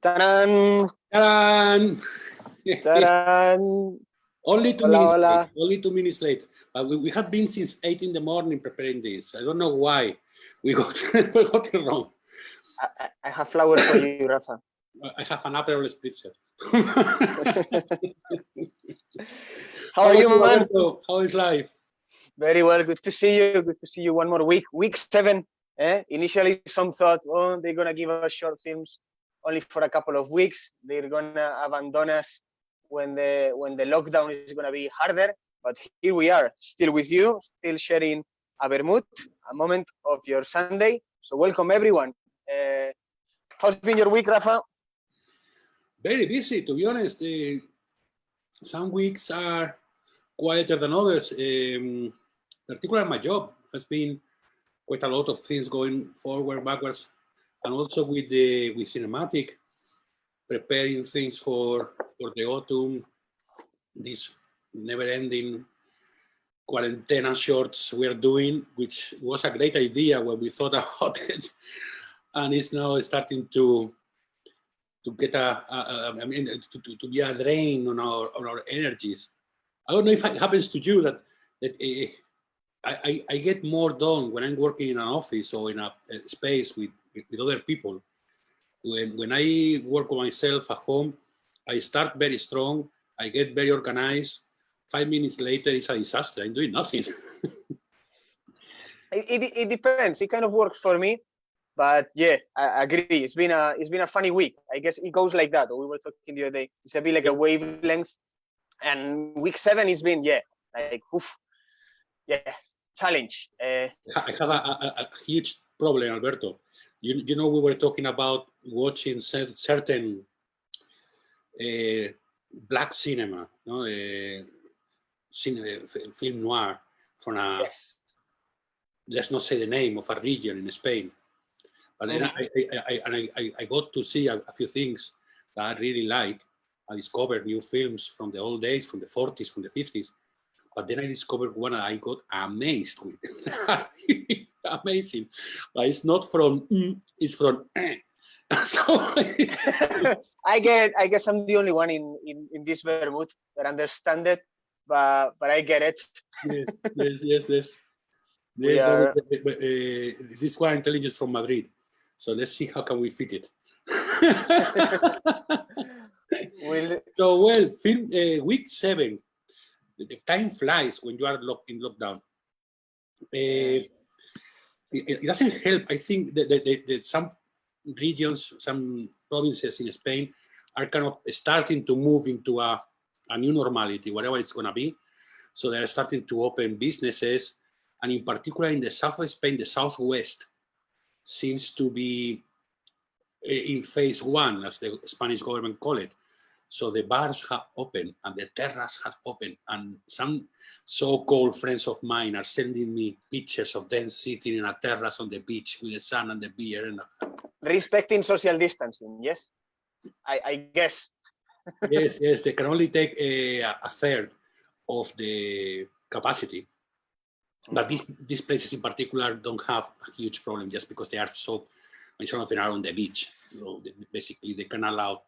¡Tarán! ¡Tarán! ¡Tarán! Only 2 Hola, minutes hola. late. Only 2 minutes late. We have been since 8 in the morning preparing this. I don't know why we got it wrong. I have flowers for you, Rafa. I have an Aperol Spritzer. How are you, man? Alberto? How is life? Very well. Good to see you. Good to see you one more week. Week 7. Initially, some thought, oh, they're going to give us short films only for a couple of weeks. They're going to abandon us when the lockdown is going to be harder. But here we are, still with you, still sharing a Vermut, a moment of your Sunday. So welcome, everyone. How's been your week, Rafa? Very busy, to be honest. Some weeks are quieter than others. Particularly my job has been quite a lot of things going forward, backwards, and also with CinemaAttic, preparing things for the autumn. This never-ending Cuarentena shorts we are doing, which was a great idea when we thought about it, and it's now starting to get to be a drain on our energies. I don't know if it happens to you that I get more done when I'm working in an office or in a space with other people. When I work on myself at home, I start very strong, I get very organized. 5 minutes later, it's a disaster. I'm doing nothing. It depends. It kind of works for me, but yeah, I agree. It's been a funny week. I guess it goes like that. We were talking the other day. It's a bit like a wavelength, and week 7 has been like oof, challenge. I have a huge problem, Alberto. You know, we were talking about watching certain black cinema, no? Film noir from a, Yes. let's not say the name of a region in Spain. But then I got to see a few things that I really like. I discovered new films from the old days, from the 40s, from the 50s. But then I discovered one I got amazed with. Amazing. But it's not from, it's from. So I guess I'm the only one in this Vermut that understand it, but I get it. Yes. This one intelligence from Madrid. So let's see how can we fit it. So film week 7. The time flies when you are in lockdown. It doesn't help. I think that some regions, some provinces in Spain are kind of starting to move into a new normality, whatever it's going to be. So they're starting to open businesses. And in particular, in the south of Spain, the southwest seems to be in phase 1, as the Spanish government call it. So the bars have opened and the terrace has opened, and some so-called friends of mine are sending me pictures of them sitting in a terrace on the beach with the sun and the beer. And respecting social distancing, yes? I guess. Yes, they can only take a third of the capacity. But these places in particular don't have a huge problem just because they are some of them are on the beach. You know, basically they can allow,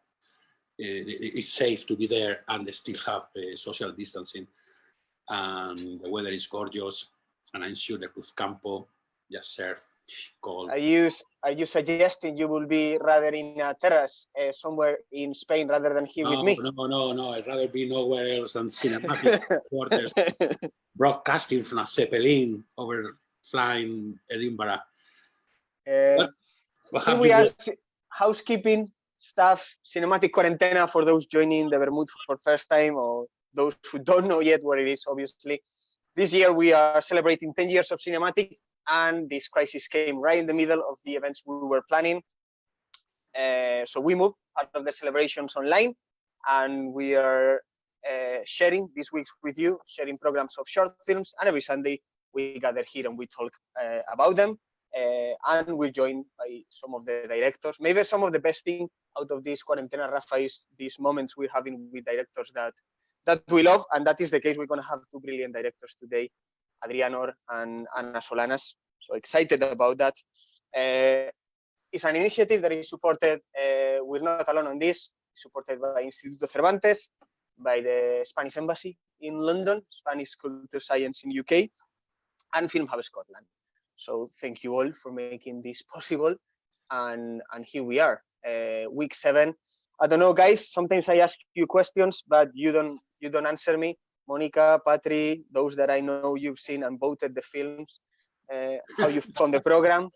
it's safe to be there and they still have social distancing. And the weather is gorgeous. And I'm sure the Cruzcampo just serve cold. Are you suggesting you will be rather in a terrace somewhere in Spain rather than here with me? No. I'd rather be nowhere else than CinemaAttic quarters, broadcasting from a Zeppelin over flying Edinburgh. Here we are, housekeeping stuff, CinemaAttic Cuarentena for those joining the Vermut for first time or those who don't know yet what it is, obviously. This year we are celebrating 10 years of CinemaAttic, and this crisis came right in the middle of the events we were planning. So we moved part of the celebrations online, and we are sharing this week with you, sharing programs of short films, and every Sunday we gather here and we talk about them. And we're joined by some of the directors. Maybe some of the best thing out of this Cuarentena, Rafa, is these moments we're having with directors that we love, and that is the case. We're going to have 2 brilliant directors today, Adrian Orr and Solanas. So excited about that. It's an initiative that is supported we're not alone on this. Supported by Instituto Cervantes, by the Spanish Embassy in London, Spanish Culture Science in UK, and Film Hub Scotland. So thank you all for making this possible. And here we are, week 7. I don't know, guys. Sometimes I ask you questions, but you don't answer me. Monica, Patri, those that I know you've seen and voted the films, how you found the program.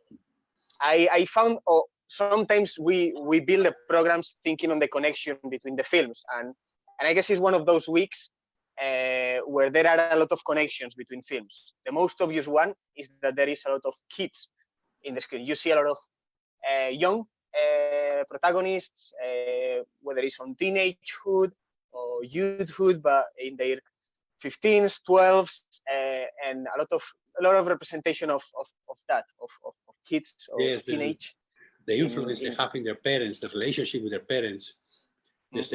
I found sometimes we build the programs thinking on the connection between the films, and I guess it's one of those weeks where there are a lot of connections between films. The most obvious one is that there is a lot of kids in the screen. You see a lot of young protagonists, whether it's on teenagehood or youthhood, but in their 15s, 12s, and a lot of representation of that, of kids or yes, teenage. The influence they have in their parents, the relationship with their parents. Yes,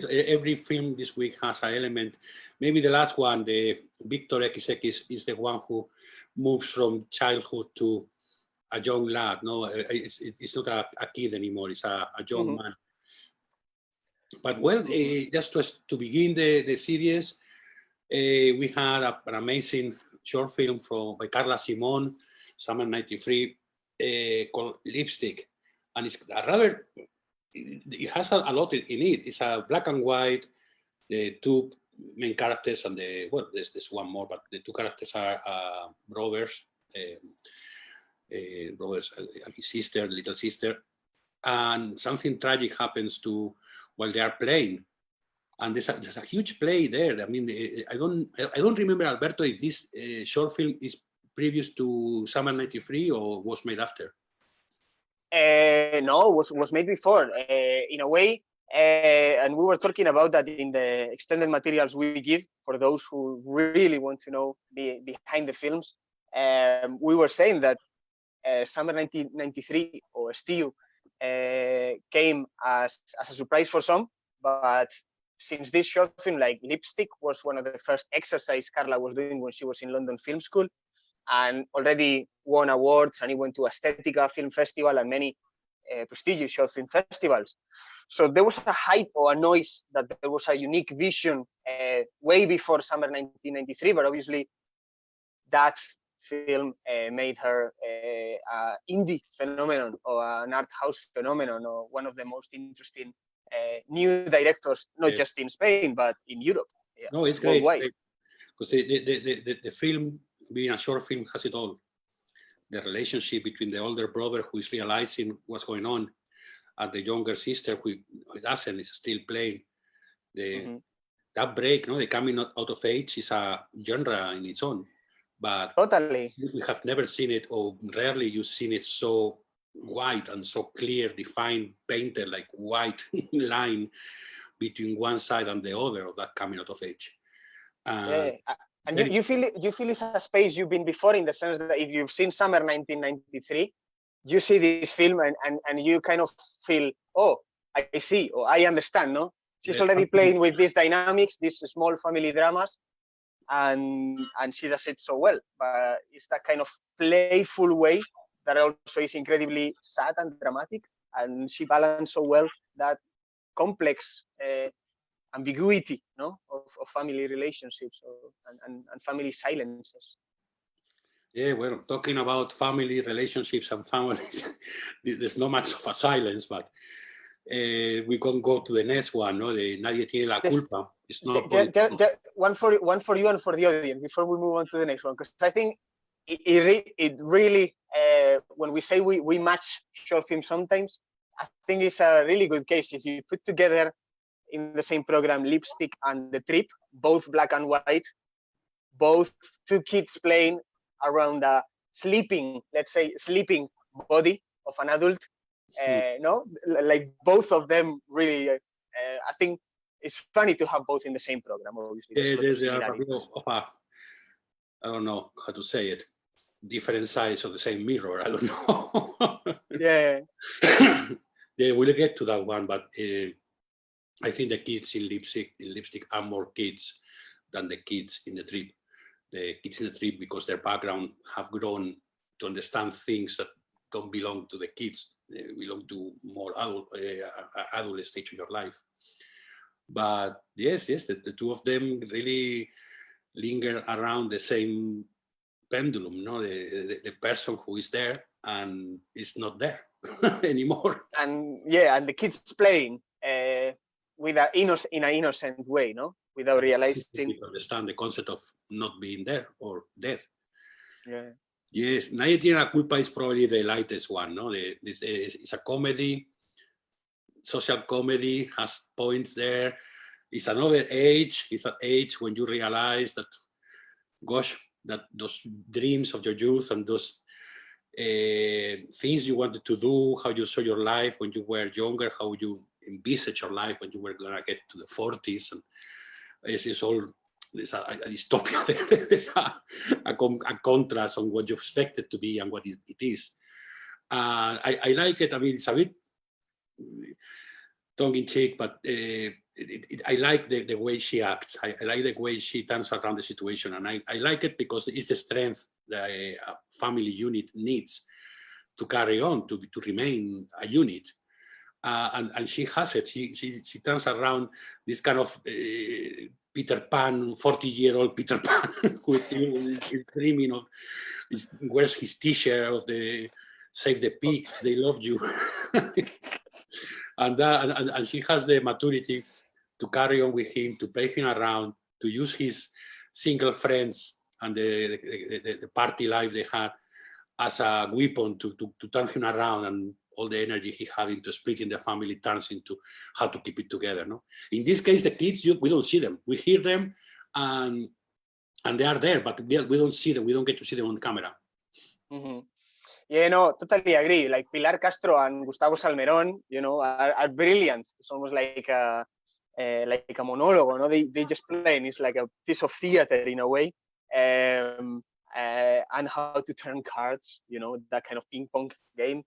every film this week has an element. Maybe the last one, the Victor XX, is the one who moves from childhood to a young lad. No, it's not a kid anymore. It's a young man. But well, just to begin the series, we had an amazing short film by Carla Simon, summer '93, called Lipstick, and it's it has a lot in it. It's a black and white. The two main characters and there's one more, but the two characters are brothers, brothers and his sister, little sister, and something tragic happens while they are playing, and there's a huge play there. I mean, I don't remember, Alberto, if this short film is previous to Summer '93 or was made after. No, was made before, in a way, and we were talking about that in the extended materials we give for those who really want to know behind the films. We were saying that Summer 1993 or Stew came as a surprise for some, but since this short film, like Lipstick, was one of the first exercise Carla was doing when she was in London Film School, and already won awards, and he went to Estetica Film Festival and many prestigious short film festivals. So there was a hype or a noise that there was a unique vision way before Summer 1993, but obviously that film made her an indie phenomenon or an art house phenomenon or one of the most interesting new directors, not just in Spain, but in Europe. Yeah, no, it's great. Because the film, being a short film, has it all. The relationship between the older brother who is realizing what's going on and the younger sister who doesn't, is still playing. That break, the coming out of age is a genre in its own. But totally, we have never seen it, or rarely you've seen it so white and so clear, defined, painted like white line between one side and the other of that coming out of age. And you feel it's a space you've been before, in the sense that if you've seen Summer 1993, you see this film and you kind of feel, oh, I see, or I understand, no? She's already playing with these dynamics, these small family dramas, and she does it so well. But it's that kind of playful way that also is incredibly sad and dramatic, and she balanced so well that complex ambiguity, of family relationships and family silences. Yeah, well, talking about family relationships and families, there's not much of a silence, but we can go to the next one, no? The Nadie tiene la culpa. It's not one for you and for the audience before we move on to the next one, because I think it really, when we say we match short films sometimes, I think it's a really good case. If you put together in the same program Lipstick and The Trip, both black and white, both two kids playing around a sleeping body of an adult, like both of them really, I think it's funny to have both in the same program, obviously. There's a bit of a, I don't know how to say it, different sides of the same mirror, I don't know. Yeah. Yeah, we'll get to that one, but I think the kids in Lipstick are more kids than the kids in The Trip. The kids in The Trip, because their background have grown to understand things that don't belong to the kids belong to more adult stage of your life. But yes, the two of them really linger around the same pendulum, no? The person who is there and is not there anymore. And yeah, and the kids playing with in an innocent way, no, without realizing. People understand the concept of not being there or dead. Yeah. Yes, Nadie Tiene la Culpa is probably the lightest one, no? It's a comedy, social comedy, has points there. It's another age. It's that age when you realize that, gosh, that those dreams of your youth and those things you wanted to do, how you saw your life when you were younger, how you envisaged your life when you were gonna get to the 40s, and it's all, there's a dystopia there. There's a contrast on what you expect it to be and what it is. I like it. I mean, it's a bit tongue-in-cheek, but I like the way she acts. I like the way she turns around the situation, and I like it because it's the strength that a family unit needs to carry on, to remain a unit. And she has it. She turns around this kind of Peter Pan, 40-year-old Peter Pan, who is dreaming of, wears his T-shirt of the Save the Pig, they love you. And she has the maturity to carry on with him, to play him around, to use his single friends and the party life they had as a weapon to turn him around, and all the energy he had into splitting the family turns into how to keep it together. No, in this case, the kids, we don't see them. We hear them, and they are there, but we don't see them. We don't get to see them on camera. Mm-hmm. Yeah, no, totally agree. Like Pilar Castro and Gustavo Salmerón, you know, are brilliant. It's almost like a monologue. No, they just play, and it's like a piece of theater in a way. And how to turn cards, you know, that kind of ping pong game.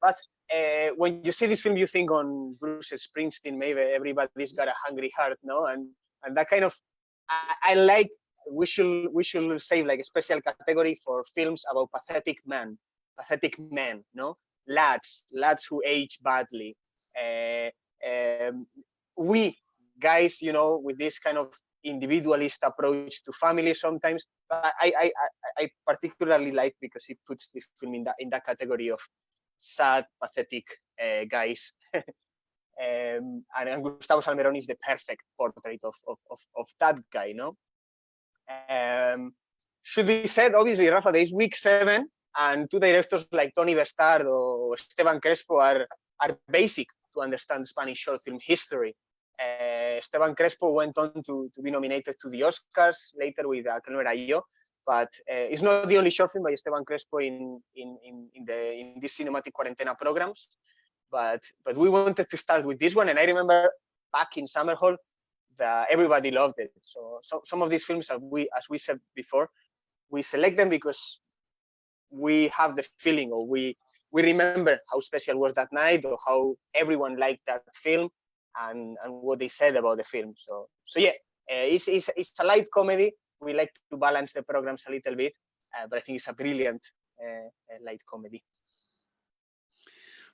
But when you see this film, you think on Bruce Springsteen, maybe Everybody's Got a Hungry Heart, no? And that kind of, I like, we should save like a special category for films about pathetic men, no? Lads who age badly. We guys, you know, with this kind of individualist approach to family sometimes, I particularly like, because it puts the film in that category of sad, pathetic guys. And Gustavo Salmerón is the perfect portrait of that guy, no? Should be said, obviously, Rafa, there is week 7, and two directors like Toni Bestard or Esteban Crespo are basic to understand Spanish short film history. Esteban Crespo went on to be nominated to the Oscars later with Que no era yo, but it's not the only short film by Esteban Crespo in these cinematic Cuarentena programs. But we wanted to start with this one, and I remember back in Summer Hall, everybody loved it. So some of these films, as we said before, we select them because we have the feeling, or we remember how special was that night, or how everyone liked that film, and what they said about the film. So yeah, it's a light comedy. We like to balance the programs a little bit, but I think it's a brilliant light comedy.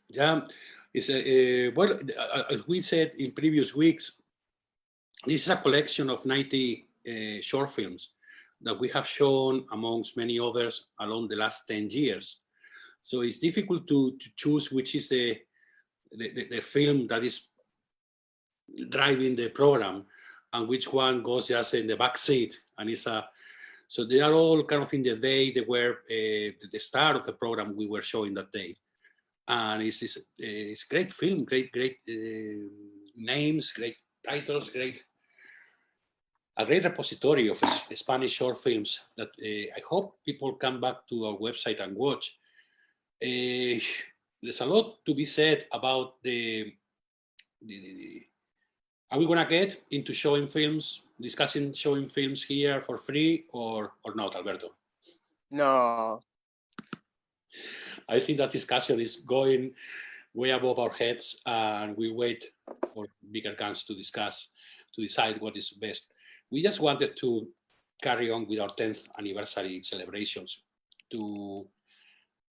Yeah, it's well, as we said in previous weeks, this is a collection of 90 short films that we have shown amongst many others along the last 10 years. So it's difficult to choose which is the film that is driving the program and which one goes just in the back seat. And so they are all kind of in the day they were the start of the program we were showing that day. And it's great film, great names, great titles, a great repository of Spanish short films that I hope people come back to our website and watch. There's a lot to be said about are we gonna get into discussing showing films here for free or not, Alberto? No. I think that discussion is going way above our heads, and we wait for bigger guns to decide what is best. We just wanted to carry on with our 10th anniversary celebrations, to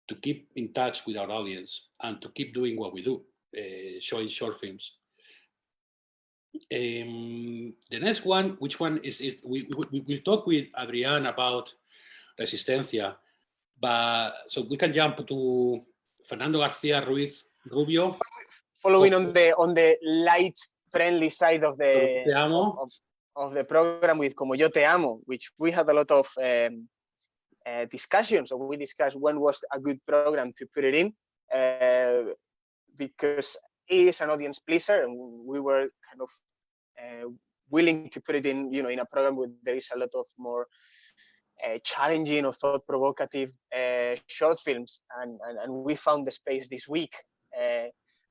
to keep in touch with our audience and to keep doing what we do, showing short films. The next one, which one is we'll talk with Adrián about Resistencia, but so we can jump to Fernando García Ruiz Rubio. Following on the light, friendly side of the program with Como Yo Te Amo, which we had a lot of discussions. So we discussed when was a good program to put it in, because it is an audience pleaser, and we were kind of willing to put it in, in a program where there is a lot of more challenging or thought-provocative short films, and we found the space this week.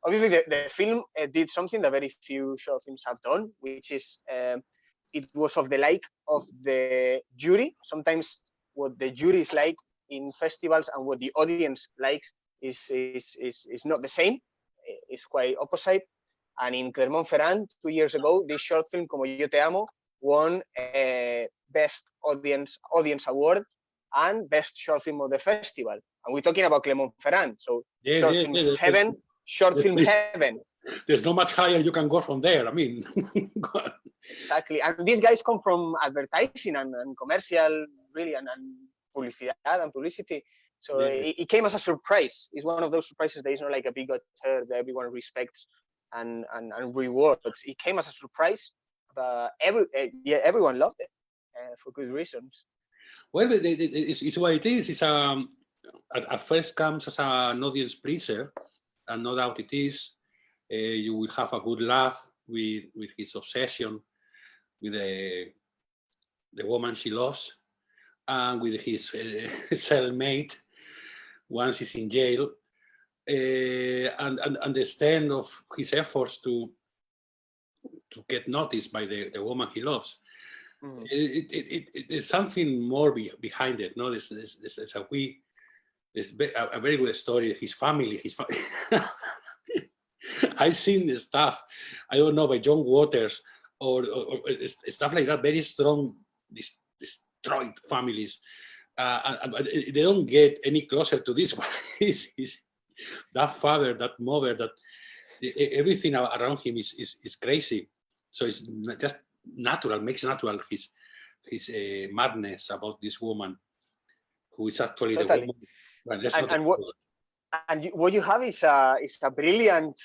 Obviously, the film did something that very few short films have done, which is it was of the like of the jury. Sometimes what the jury is like in festivals and what the audience likes is not the same. It's quite opposite. And in Clermont-Ferrand 2 years ago, this short film, Como Yo Te Amo, won Best Audience Award and Best Short Film of the Festival. And we're talking about Clermont-Ferrand, so short film heaven, short film heaven. There's not much higher you can go from there. I mean, exactly. And these guys come from advertising and commercial, really, and publicity. So it came as a surprise. It's one of those surprises that is not like a big auteur that everyone respects and rewards. It came as a surprise, but everyone loved it for good reasons. Well, it's what it is. It's at first comes as an audience pleaser, and no doubt it is. You will have a good laugh with his obsession with the woman she loves, and with his cellmate once he's in jail, and the extent of his efforts to get noticed by the woman he loves. There's something more behind it. No, there's a very good story. His family. I've seen the stuff, I don't know, by John Waters or stuff like that. Very strong, destroyed families. And they don't get any closer to this one. That father, that mother, that everything around him is crazy. So it's just natural, makes natural his madness about this woman, who is actually the woman. And what you have is a brilliant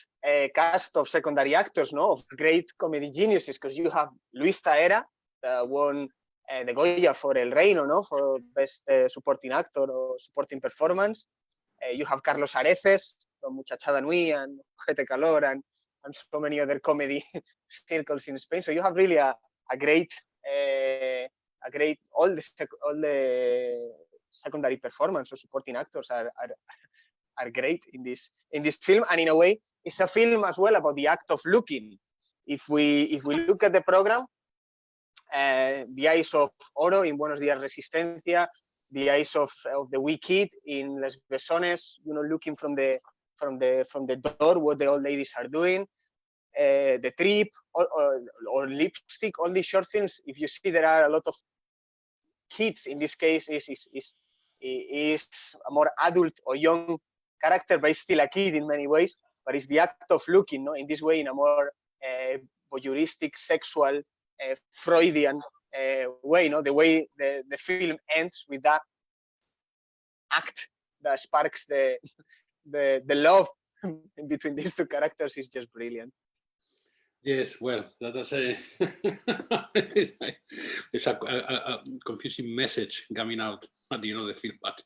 cast of secondary actors, no, of great comedy geniuses, because you have Luis Taera, won the Goya for El Reino, no, for best supporting actor or supporting performance. You have Carlos Areces from Muchachada Nui and Jete Calor and so many other comedy circles in Spain. So you have really a great all the secondary performance or supporting actors are great in this film, and in a way it's a film as well about the act of looking. If we look at the program, the eyes of Oro in Buenos Días Resistencia, the eyes of the wee kid in Les Besones, looking from the door what the old ladies are doing, the trip or lipstick, all these short films. If you see, there are a lot of kids. In this case, is a more adult or young character, but it's still a kid in many ways. But it's the act of looking, no, in this way, in a more voyeuristic, sexual, Freudian way, no, the way the film ends with that act that sparks the love in between these two characters is just brilliant. Yes, well, that's it's a confusing message coming out at the end of the film, but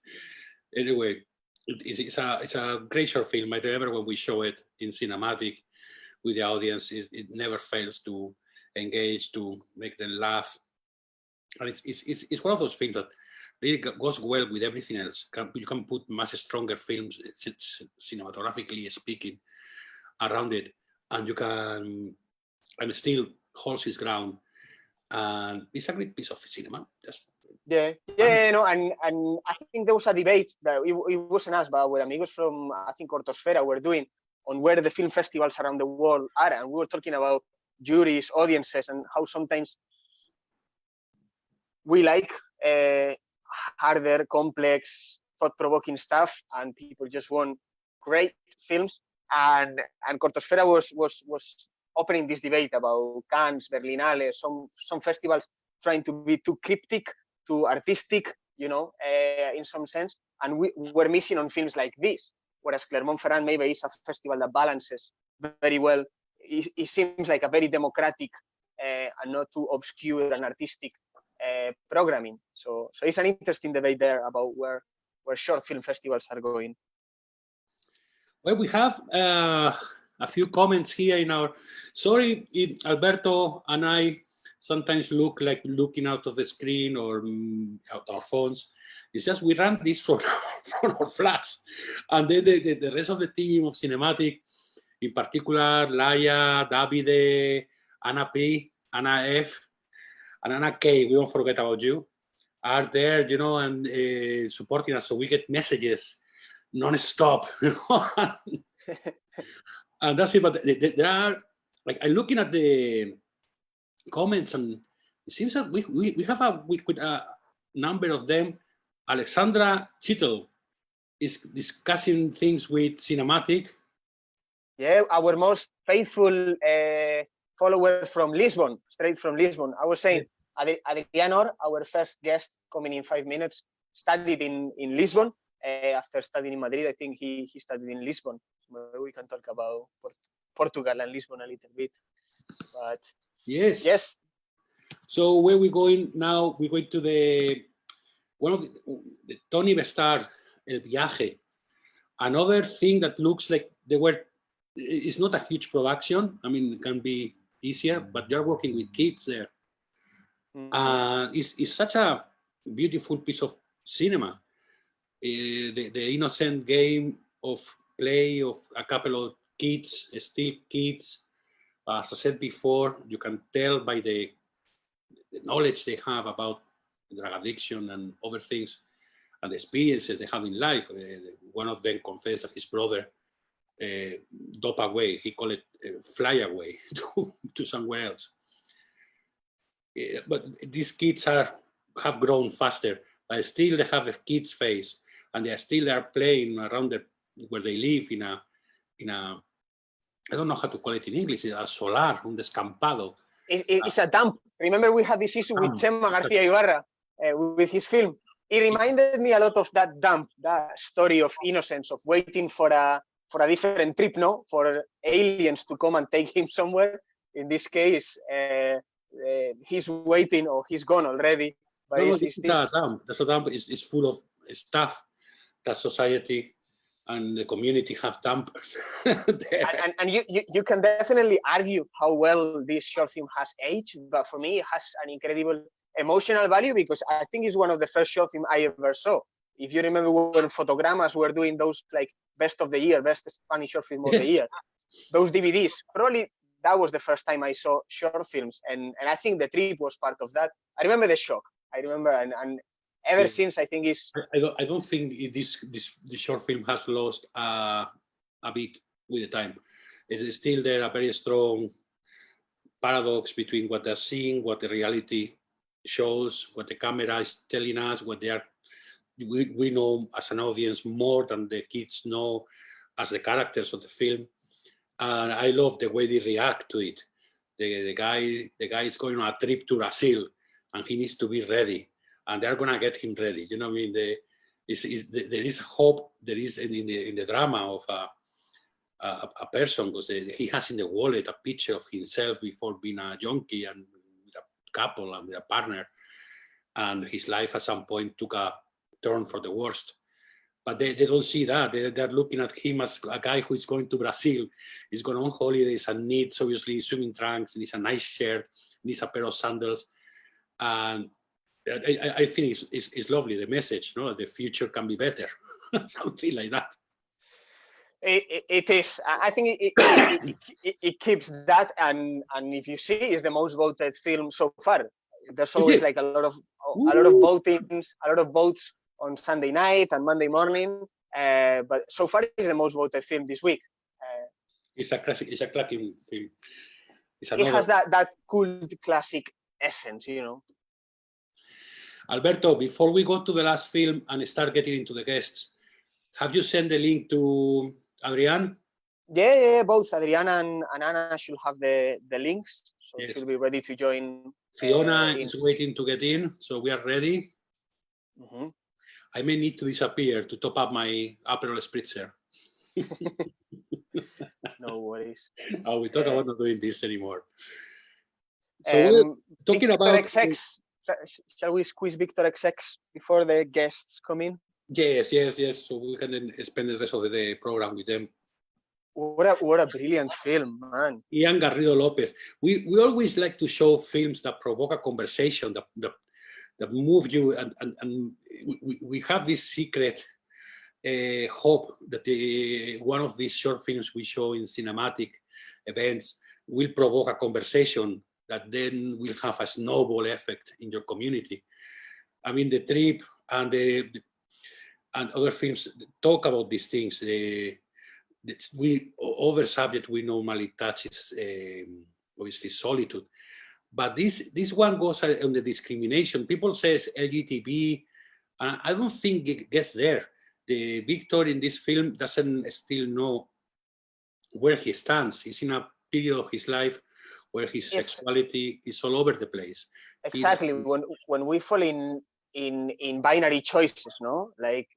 anyway, it's a great short film. I remember when we show it in CinemaAttic with the audience, it never fails to engage, to make them laugh, and it's one of those films that really goes well with everything else. You can put much stronger films, it's cinematographically speaking, around it, and you can, and still holds his ground, and it's a great piece of cinema. No, and I think there was a debate that it wasn't us, but our amigos from, I think, Ortosfera were doing on where the film festivals around the world are, and we were talking about juries, audiences, and how sometimes we like harder, complex, thought-provoking stuff, and people just want great films. And Cortosfera was opening this debate about Cannes, Berlinale, some festivals trying to be too cryptic, too artistic, in some sense. And we're missing on films like this, whereas Clermont-Ferrand maybe is a festival that balances very well. It seems like a very democratic and not too obscure and artistic programming. So it's an interesting debate there about where short film festivals are going. Well, we have a few comments here in our. Sorry, Alberto and I sometimes look like looking out of the screen or out our phones. It's just we run this from our flats, and then the rest of the team of CinemaAttic, in particular Laia, Davide, Anna P, Anna F, and Anna K. We won't forget about you. Are there, and supporting us, so we get messages non-stop, and that's it. But there are, like, I'm looking at the comments, and it seems that we have a number of them. Alexandra Chittle is discussing things with CinemaAttic. Yeah, our most faithful follower from Lisbon, straight from Lisbon. I was saying, Adrian Orr, our first guest coming in 5 minutes, studied in Lisbon. After studying in Madrid, I think he studied in Lisbon. We can talk about Portugal and Lisbon a little bit. But yes. So where we going now? We're going to the Toni Bestard, El Viaje. Another thing that looks like it's not a huge production. I mean, it can be easier, but you're working with kids there. It's such a beautiful piece of cinema. The innocent game of play of a couple of kids, still kids. As I said before, you can tell by the knowledge they have about drug addiction and other things, and the experiences they have in life. One of them confessed that his brother dope away. He called it fly away to somewhere else. But these kids have grown faster, but still they have a kid's face, and they still are playing around where they live in a I don't know how to call it in English, a solar, un descampado. It's a dump. Remember, we had this issue with Chema Garcia Ibarra with his film. It reminded me a lot of that dump, that story of innocence, of waiting for a different trip, for aliens to come and take him somewhere. In this case, he's waiting or he's gone already. But That's a dump. It's full of stuff that society and the community have dumped. and you can definitely argue how well this short film has aged, but for me, it has an incredible emotional value because I think it's one of the first short film I ever saw. If you remember when Fotogramas were doing those like best of the year, best Spanish short film of the year, those DVDs, probably that was the first time I saw short films, and I think The Trip was part of that. I remember the shock. I remember, and ever since, I think it's. I don't think this short film has lost a bit with the time. It's still there, a very strong paradox between what they're seeing, what the reality shows, what the camera is telling us, what they are. We know as an audience more than the kids know as the characters of the film, and I love the way they react to it. The guy is going on a trip to Brazil, and he needs to be ready, and they're gonna get him ready. You know what I mean? There is hope. There is in the drama of a person, because he has in the wallet a picture of himself before being a junkie and with a couple and with a partner, and his life at some point took a turn for the worst. But they don't see that. They're looking at him as a guy who is going to Brazil, is going on holidays and needs obviously swimming trunks, needs a nice shirt, needs a pair of sandals. And I think it's lovely, the message, the future can be better, something like that. It is. I think it keeps that, and if you see, it's the most voted film so far. There's always like a lot of votings, a lot of votes on Sunday night and Monday morning, but so far it's the most voted film this week. It's a cracking film. It has that cult classic essence, Alberto, before we go to the last film and start getting into the guests, have you sent the link to Adrián? Yeah, both Adrián and Anna should have the links, so Yes. she'll be ready to join. Fiona is waiting to get in, so we are ready. Mm-hmm. I may need to disappear to top up my Aperol Spritzer. No worries. Oh, we talk about not doing this anymore. So we're talking Victor about XX. Shall we squeeze Victor XX before the guests come in? Yes. So we can then spend the rest of the program with them. What a brilliant film, man. Ian Garrido Lopez. We always like to show films that provoke a conversation, that move you, and we have this secret hope that one of these short films we show in CinemaAttic events will provoke a conversation that then will have a snowball effect in your community. I mean, The Trip and other films talk about these things. Other subject we normally touch is obviously solitude, but this one goes on the discrimination. People says LGTB, and I don't think it gets there. The Victor in this film doesn't still know where he stands. He's in a period of his life where his sexuality is all over the place. Exactly. When we fall in binary choices, no, like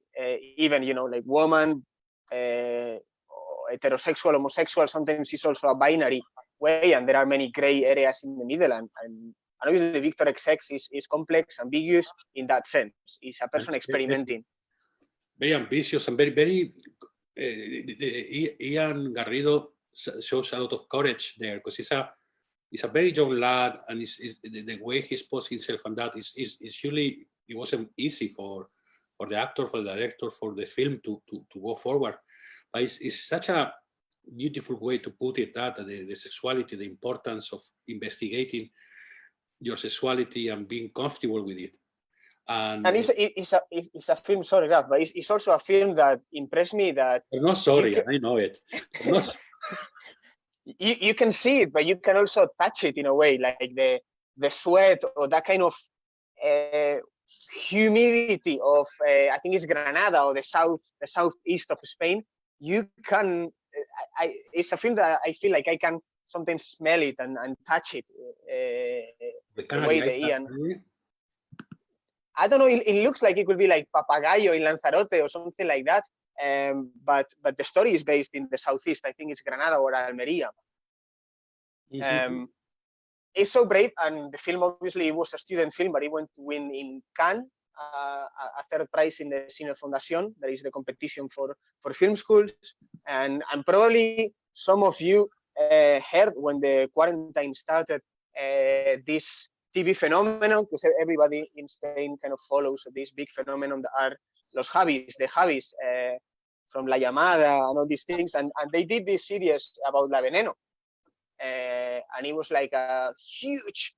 even like woman, heterosexual, homosexual, sometimes it's also a binary way, and there are many gray areas in the middle, and obviously Victor XX is complex, ambiguous in that sense. He's a person experimenting. Very ambitious and very Ian Garrido shows a lot of courage there, because he's a very young lad, and the way he exposed himself, and that is usually, it wasn't easy for the actor, for the director, for the film to go forward. But it's such a beautiful way to put it, that the sexuality, the importance of investigating your sexuality and being comfortable with it. And it's a film, sorry, Raf, but it's also a film that impressed me. That I'm not sorry, I know it. You can see it, but you can also touch it in a way, like the sweat or that kind of humidity of I think it's Granada or the southeast of Spain. You can. It's a film that I feel like I can sometimes smell it and touch it. The way the Ian. I don't know. It looks like it could be like Papagayo in Lanzarote or something like that. But the story is based in the southeast. I think it's Granada or Almeria. It's so brave, and the film obviously it was a student film, but it went to win in Cannes a third prize in the Cine Fondation. That is the competition for film schools, and probably some of you heard when the quarantine started this TV phenomenon, because everybody in Spain kind of follows this big phenomenon that are the Javis from La Llamada and all these things, and they did this series about La Veneno, and it was like a huge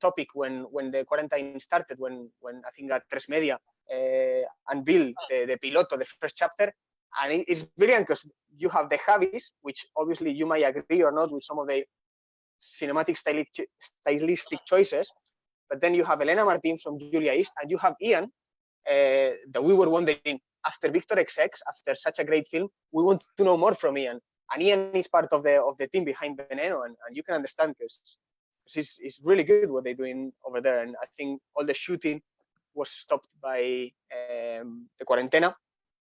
topic when the quarantine started, when I think at Tres Media unveiled the piloto, the first chapter, and it's brilliant because you have the Javis, which obviously you might agree or not with some of the cinematic stylistic choices, but then you have Elena Martin from Julia East, and you have Ian, that we were wondering, after Victor XX, after such a great film, we want to know more from Ian, and Ian is part of the team behind Veneno, and you can understand because it's really good what they're doing over there, and I think all the shooting was stopped by the Cuarentena,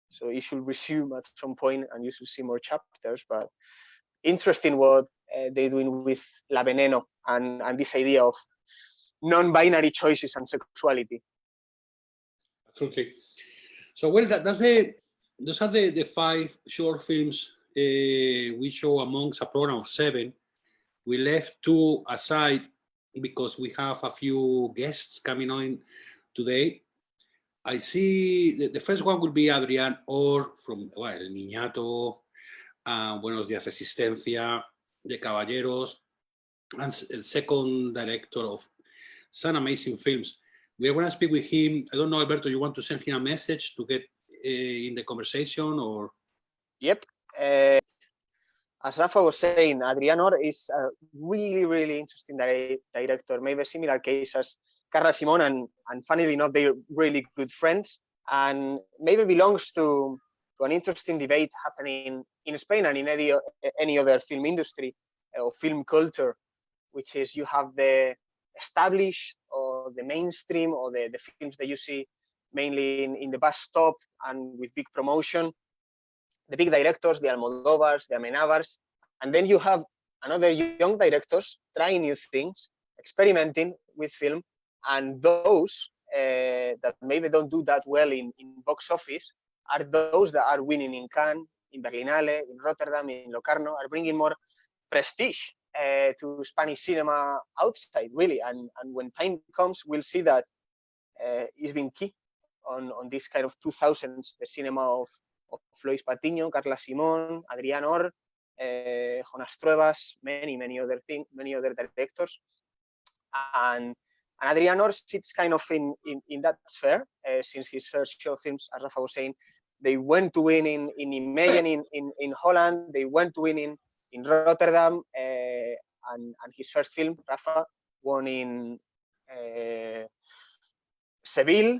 so it should resume at some point, and you should see more chapters, but interesting what they're doing with La Veneno and this idea of non-binary choices and sexuality. Absolutely. So well, those are the 5 short films we show amongst a program of 7. We left 2 aside because we have a few guests coming on today. I see the first one will be Adrian Orr from Niñato, Buenos Días Resistencia, De Caballeros, and second director of some amazing films. We are going to speak with him. I don't know, Alberto, you want to send him a message to get in the conversation, or? Yep. As Rafa was saying, Adrian Orr is a really, really interesting director. Maybe a similar case as Carla Simon, and funnily enough, they're really good friends, and maybe belongs to an interesting debate happening in Spain and in any other film industry or film culture, which is you have the established or the mainstream or the films that you see mainly in the bus stop and with big promotion, the big directors, the Almodóvars, the Amenábars, and then you have another young directors trying new things, experimenting with film, and those that maybe don't do that well in box office are those that are winning in Cannes, in Berlinale, in Rotterdam, in Locarno, are bringing more prestige to Spanish cinema outside, really. And when time comes, we'll see that it's been key on this kind of 2000s, the cinema of Luis Patiño, Carla Simon, Adrian Orr, Jonas Truebas, many other directors. And Adrian Orr sits kind of in that sphere since his first short films, as Rafa was saying. They went to win in Imagine in Holland. They went to win in Rotterdam, and his first film, Rafa, won in Seville,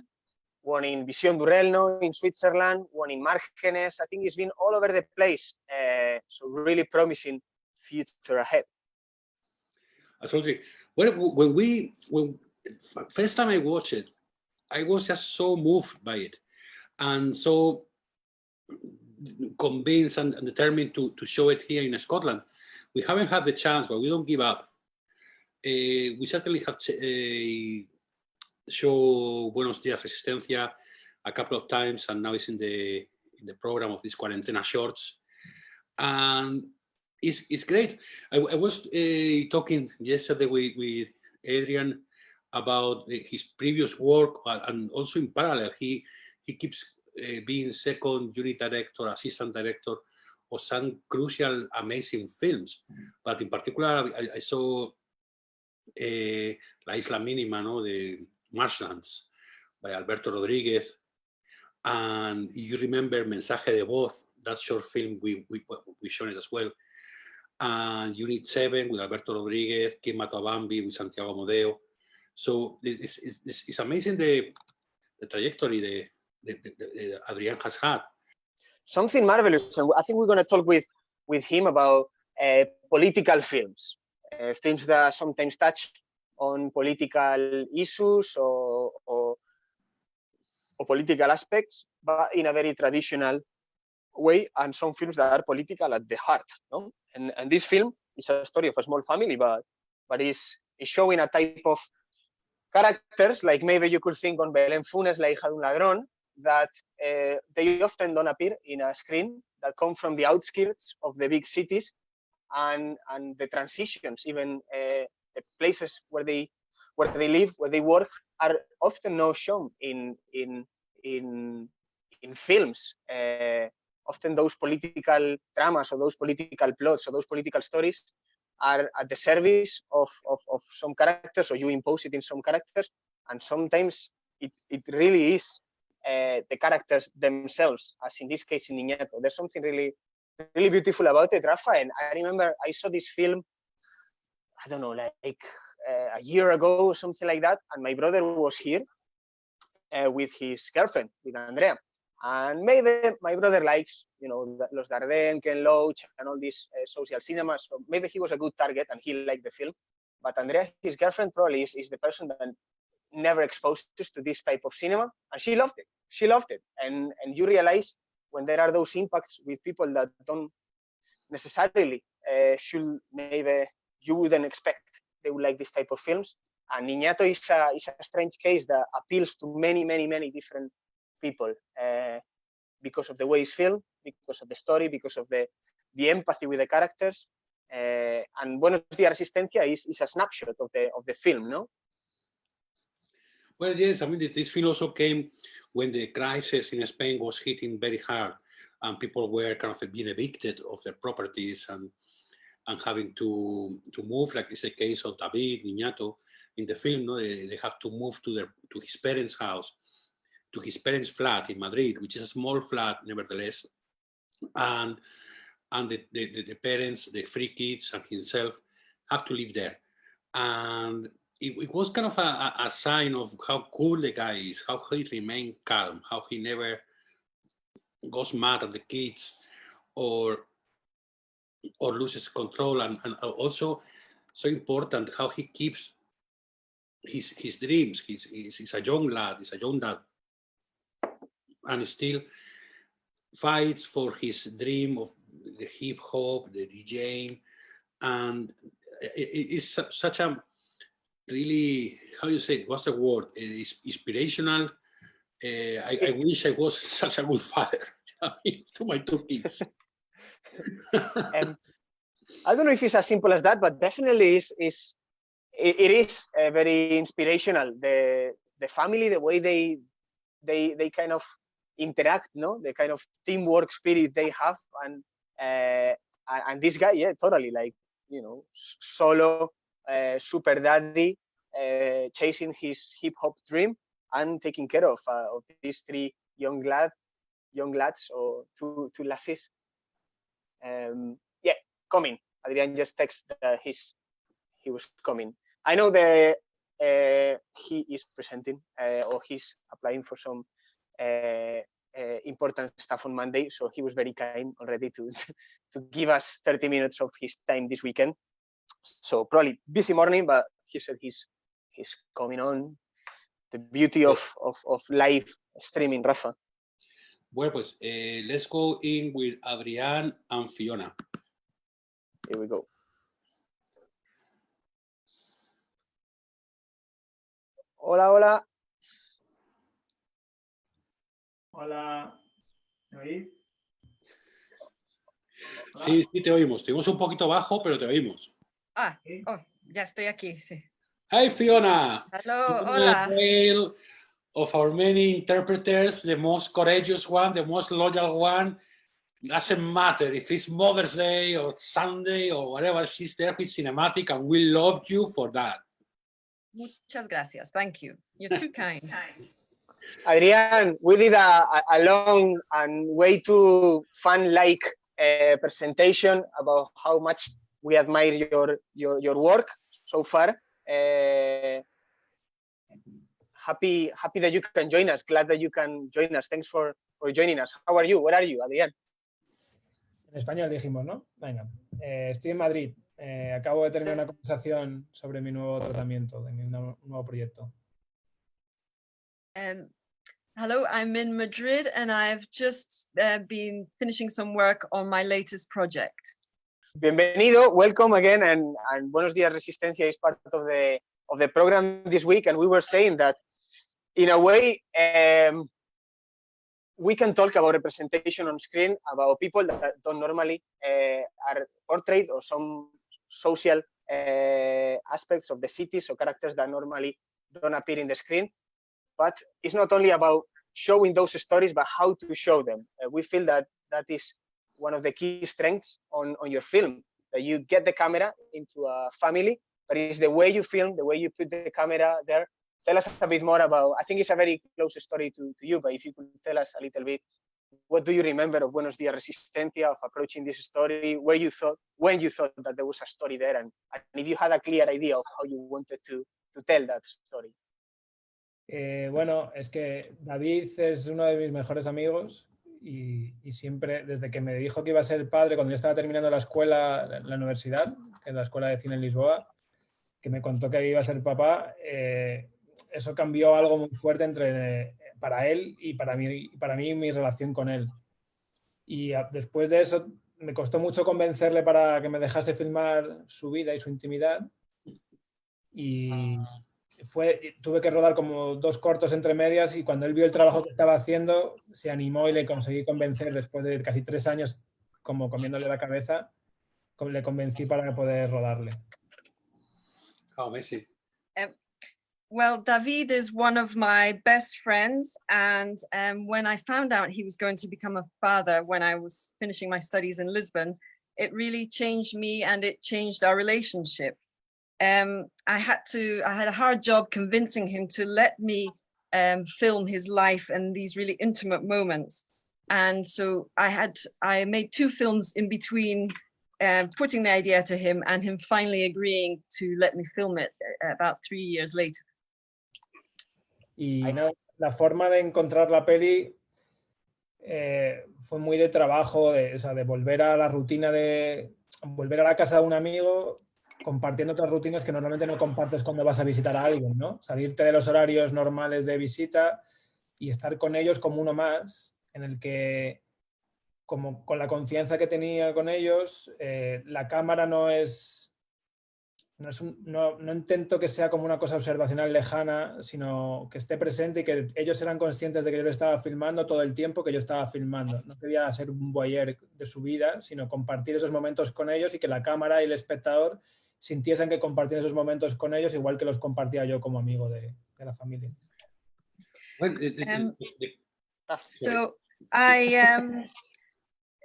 won in Vision du Relno in Switzerland, won in Márgenes. I think it's been all over the place. So really promising future ahead. Absolutely. When first time I watched it, I was just so moved by it, and so convinced and determined to show it here in Scotland. We haven't had the chance, but we don't give up. We certainly have show Buenos Días Resistencia a couple of times, and now it's in the program of this Cuarentena shorts, and it's great. I was talking yesterday with Adrian about his previous work, and also in parallel he keeps being second unit director, assistant director of some crucial, amazing films. But in particular, I saw La Isla Mínima, no, the Marshlands by Alberto Rodriguez, and you remember Mensaje de Voz, that short film we shown it as well, and Unit 7 with Alberto Rodriguez, Quien Mató a Bambi with Santiago Amodeo. So it's amazing the trajectory that Adrián has had. Something marvelous, and I think we're going to talk with him about political films, films that sometimes touch on political issues or political aspects, but in a very traditional way, and some films that are political at the heart. No? And this film is a story of a small family, but is showing a type of characters, like maybe you could think on Belén Funes, La hija de un ladrón, that they often don't appear in a screen, that come from the outskirts of the big cities, and the transitions, even the places where they live, where they work, are often not shown in films. Often those political dramas or those political plots or those political stories are at the service of some characters, or you impose it in some characters, and sometimes it really is the characters themselves, as in this case in Niñato. There's something really beautiful about it, Rafa. And I remember I saw this film, I don't know, like a year ago or something like that, and my brother was here with his girlfriend, with Andrea. And maybe my brother likes, Los Dardenne, Ken Loach, and all this social cinema. So maybe he was a good target and he liked the film. But Andrea, his girlfriend, probably is the person that never exposed us to this type of cinema, and she loved it. And you realize when there are those impacts with people that don't necessarily maybe you wouldn't expect they would like this type of films. And Niñato is a strange case that appeals to many different people because of the way it's filmed, because of the story, because of the empathy with the characters. And Buenos Días Resistencia is a snapshot of the film, no? Well, yes, I mean, this film also came when the crisis in Spain was hitting very hard, and people were kind of being evicted of their properties and having to move, like it's the case of David, Niñato, in the film. No? They have to move to his parents' house, to his parents' flat in Madrid, which is a small flat, nevertheless. And the parents, the three kids, and himself have to live there. And it was kind of a sign of how cool the guy is, how he remained calm, how he never goes mad at the kids or loses control, and also so important how he keeps his dreams. He's a young lad, he's a young dad, and still fights for his dream of the hip hop, the DJing, and it's such a really, how you say, what's the word? It's inspirational. I wish I was such a good father to my two kids. I don't know if it's as simple as that, but definitely it is very inspirational. The family, the way they kind of interact, no, the kind of teamwork spirit they have, and this guy, yeah, totally, like, you know, solo super daddy, chasing his hip hop dream and taking care of these three young lads or two lasses. Yeah, coming. Adrian just texted that he was coming. I know that he is presenting or he's applying for some important stuff on Monday, so he was very kind already to give us 30 minutes of his time this weekend. So probably busy morning, but he said he's coming on. The beauty of live streaming, Rafa. Well, pues let's go in with Adrián and Fiona. Here we go. Hola, hola. Hola, ¿me oís? Sí, sí, te oímos. Te oímos un poquito bajo, pero te oímos. Ah, oh, ya estoy aquí, sí. Hi, Fiona. Hello, hola. Tale of our many interpreters, the most courageous one, the most loyal one. Doesn't matter if it's Mother's Day or Sunday or whatever, she's there with CinemaAttic, and we love you for that. Muchas gracias. Thank you. You're too kind. Adrián, we did a long and way too fun-like presentation about how much we admire your work so far. Happy that you can join us. Glad that you can join us. Thanks for joining us. How are you? Where are you, Adrián? En español dijimos, ¿no? Venga. Estoy en Madrid. Acabo de terminar una conversación sobre mi nuevo tratamiento, de mi nuevo proyecto. Hello, I'm in Madrid and I've just been finishing some work on my latest project. Bienvenido, welcome again, and Buenos Días Resistencia is part of the program this week, and we were saying that in a way we can talk about representation on screen, about people that don't normally are portrayed, or some social aspects of the cities or characters that normally don't appear in the screen. But it's not only about showing those stories, but how to show them. We feel that is one of the key strengths on your film, that you get the camera into a family, but it's the way you film, the way you put the camera there. Tell us a bit more about, I think it's a very close story to you, but if you could tell us a little bit, what do you remember of Buenos Días Resistencia, of approaching this story, when you thought that there was a story there, and if you had a clear idea of how you wanted to tell that story? Bueno, es que David es uno de mis mejores amigos y siempre, desde que me dijo que iba a ser padre, cuando yo estaba terminando la escuela, la universidad, que es la Escuela de Cine en Lisboa, que me contó que iba a ser papá, eso cambió algo muy fuerte para él y para mí mi relación con él. Y después de eso me costó mucho convencerle para que me dejase filmar su vida y su intimidad. Y tuve que rodar como 2 cortos entre medias, y cuando él vio el trabajo que estaba haciendo, se animó y le conseguí convencer, después de casi 3 años como comiéndole la cabeza, le convencí para poder rodarle. Oh, Messi. Well, David is one of my best friends, and when I found out he was going to become a father when I was finishing my studies in Lisbon, it really changed me and it changed our relationship. I had a hard job convincing him to let me film his life and these really intimate moments. And so I made 2 films in between putting the idea to him and him finally agreeing to let me film it about 3 years later. Y no, la forma de encontrar la peli fue muy de trabajo, o sea, de volver a la rutina, de volver a la casa de un amigo, compartiendo otras rutinas que normalmente no compartes cuando vas a visitar a alguien, ¿no? Salirte de los horarios normales de visita y estar con ellos como uno más, en el que, como con la confianza que tenía con ellos, la cámara no intento que sea como una cosa observacional lejana, sino que esté presente y que ellos eran conscientes de que yo lo estaba filmando todo el tiempo que yo estaba filmando. No quería ser un voyeur de su vida, sino compartir esos momentos con ellos y que la cámara y el espectador sintiesen que compartían esos momentos con ellos igual que los compartía yo como amigo de la familia. So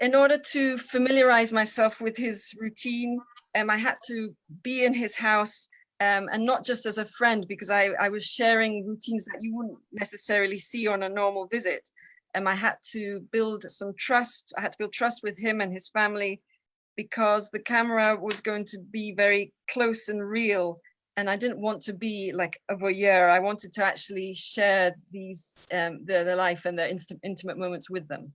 in order to familiarize myself with his routine, I had to be in his house and not just as a friend, because I was sharing routines that you wouldn't necessarily see on a normal visit. I had to build some trust. I had to build trust with him and his family, because the camera was going to be very close and real. And I didn't want to be like a voyeur. I wanted to actually share these, their life and their intimate moments with them.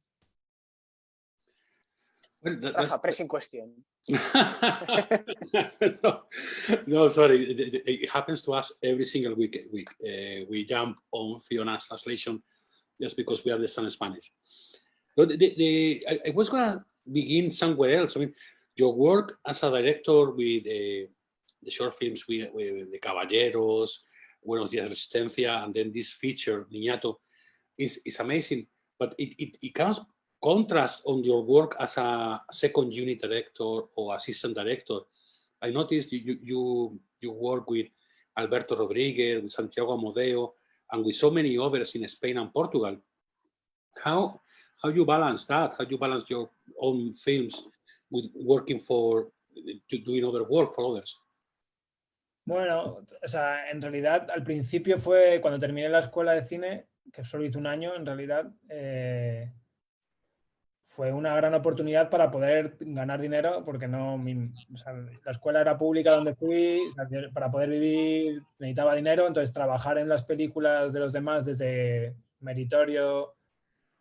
Well, that's a pressing question. no, sorry. It happens to us every single week. We jump on Fiona's translation just because we understand Spanish. But I was going to begin somewhere else. I mean, your work as a director with the short films with the Caballeros, Buenos Días Resistencia, and then this feature, Niñato, is amazing. But it comes contrast on your work as a second unit director or assistant director. I noticed you work with Alberto Rodriguez, with Santiago Amodeo, and with so many others in Spain and Portugal. How you balance that? How you balance your own films with working doing other work for others? Bueno, o sea, en realidad al principio fue cuando terminé la escuela de cine, que solo hice un año en realidad. Fue una gran oportunidad para poder ganar dinero, porque no, o sea, la escuela era pública donde fui, o sea, para poder vivir necesitaba dinero, entonces trabajar en las películas de los demás, desde meritorio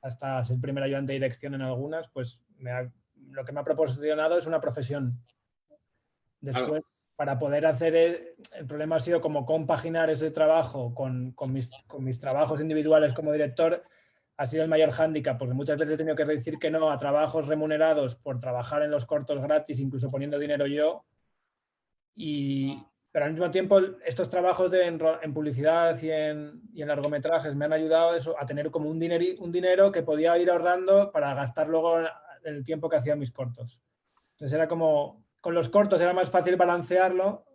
hasta ser primer ayudante de dirección en algunas, pues lo que me ha proporcionado es una profesión. Después, para poder hacer, el problema ha sido como compaginar ese trabajo con mis trabajos individuales como director. Ha sido el mayor hándicap, porque muchas veces he tenido que decir que no a trabajos remunerados por trabajar en los cortos gratis, incluso poniendo dinero yo. Pero al mismo tiempo, estos trabajos en publicidad y en largometrajes me han ayudado a tener como un dinero que podía ir ahorrando para gastar luego en el tiempo que hacía mis cortos. Entonces era como, con los cortos era más fácil balancearlo,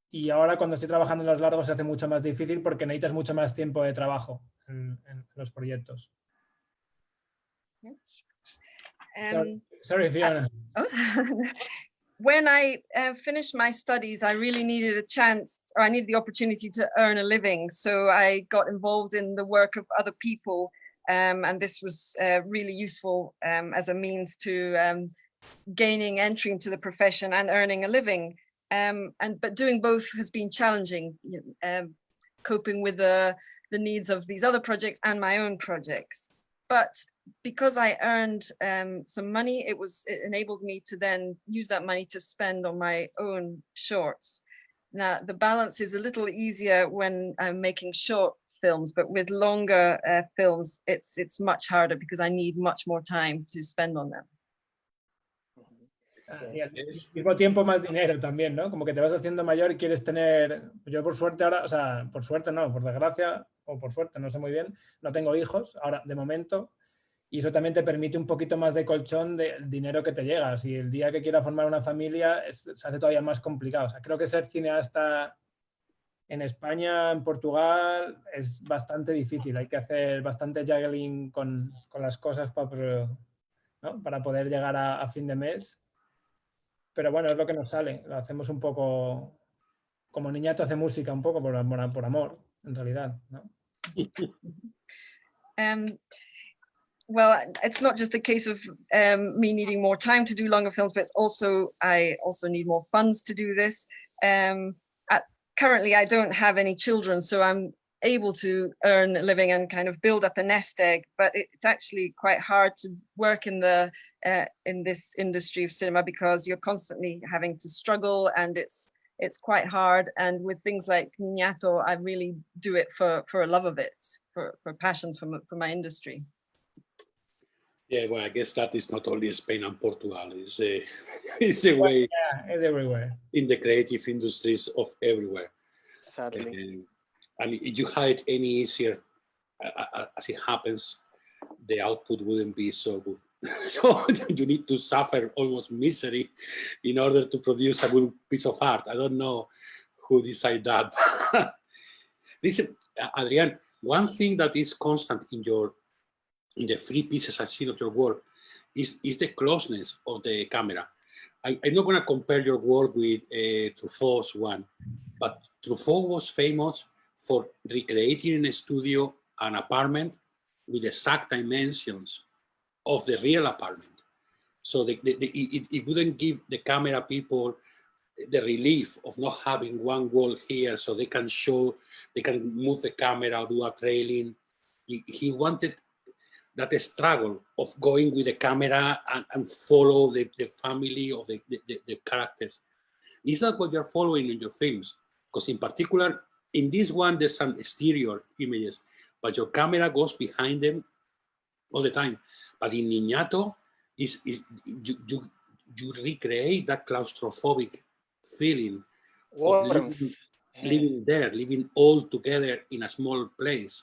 y ahora cuando estoy trabajando en los largos se hace mucho más difícil porque necesitas mucho más tiempo de trabajo en los proyectos. Sorry, Fiona. When I finished my studies, I really needed a chance, or I needed the opportunity to earn a living. So I got involved in the work of other people, and this was really useful as a means to gaining entry into the profession and earning a living. But doing both has been challenging, coping with the needs of these other projects and my own projects. But because I earned some money, it enabled me to then use that money to spend on my own shorts. Now, the balance is a little easier when I'm making short films, but with longer films, it's much harder because I need much more time to spend on them. Y al mismo tiempo más dinero también, ¿no? Como que te vas haciendo mayor y quieres tener... Yo por suerte ahora, o sea, por suerte no, por desgracia, o por suerte, no sé muy bien, no tengo hijos ahora de momento, y eso también te permite un poquito más de colchón del dinero que te llega. Si el día que quiera formar una familia se hace todavía más complicado. O sea, creo que ser cineasta en España, en Portugal, es bastante difícil. Hay que hacer bastante juggling con las cosas para poder llegar a fin de mes. Pero bueno, es lo que nos sale. Lo hacemos un poco como Niñato hace música, un poco por amor, en realidad, ¿no? well, it's not just a case of me needing more time to do longer films, but it's also, I also need more funds to do this. Currently, I don't have any children, so I'm able to earn a living and kind of build up a nest egg, but it's actually quite hard to work in the in this industry of cinema because you're constantly having to struggle, and it's quite hard. And with things like Niñato, I really do it for a love of it, for passion for my industry. Yeah, well, I guess that is not only Spain and Portugal. It's the way. Yeah, it's everywhere. In the creative industries of everywhere. Sadly. And if you had it any easier, as it happens, the output wouldn't be so good. So you need to suffer almost misery in order to produce a good piece of art. I don't know who decided that. Listen, Adrián, one thing that is constant in the three pieces I've seen of your work is the closeness of the camera. I'm not going to compare your work with Truffaut's one, but Truffaut was famous for recreating in a studio an apartment with exact dimensions of the real apartment. So it wouldn't give the camera people the relief of not having one wall here, so they can move the camera, do a trailing. He wanted that struggle of going with the camera and follow the family or the characters. Is that what you're following in your films? Because in particular, in this one, there's some exterior images, but your camera goes behind them all the time. But in Niñato, you recreate that claustrophobic feeling of living all together in a small place.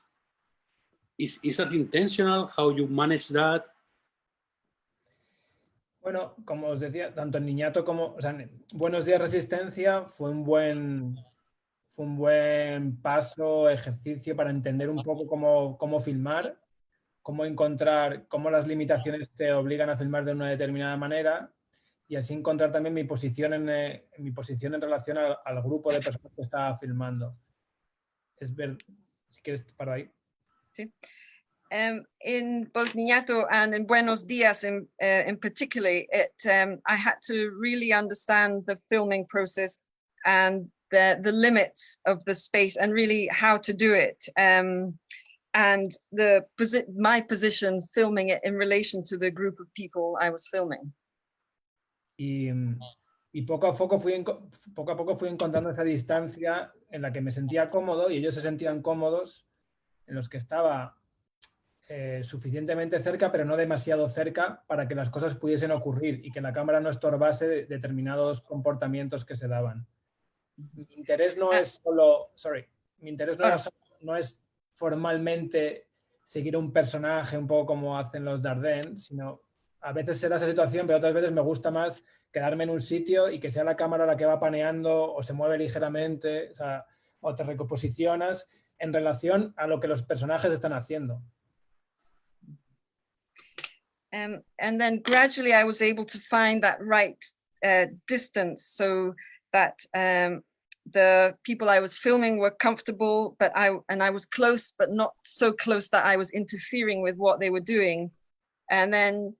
Is that intentional, how you manage that? Bueno, como os decía, tanto en Niñato como, o sea, Buenos Días Resistencia fue un buen paso, ejercicio para entender un poco cómo filmar, cómo encontrar, cómo las limitaciones te obligan a filmar de una determinada manera y así encontrar también mi posición en relación al grupo de personas que estaba filmando. Es ver, si quieres, para ahí. Sí. In both Niñato and in Buenos Dias in particular, I had to really understand the filming process and the limits of the space and really how to do it. And my position filming it in relation to the group of people I was filming. Y poco a poco fui encontrando esa distancia en la que me sentía cómodo y ellos se sentían cómodos, en los que estaba suficientemente cerca, pero no demasiado cerca para que las cosas pudiesen ocurrir y que la cámara no estorbase determinados comportamientos que se daban. Mi interés no es solo, no es formalmente seguir un personaje un poco como hacen los Dardenne, sino a veces se da esa situación, pero otras veces me gusta más quedarme en un sitio y que sea la cámara la que va paneando o se mueve ligeramente, o te reposicionas en relación a lo que los personajes están haciendo. And then gradually I was able to find that right distance so that the people I was filming were comfortable, but I was close, but not so close that I was interfering with what they were doing. And then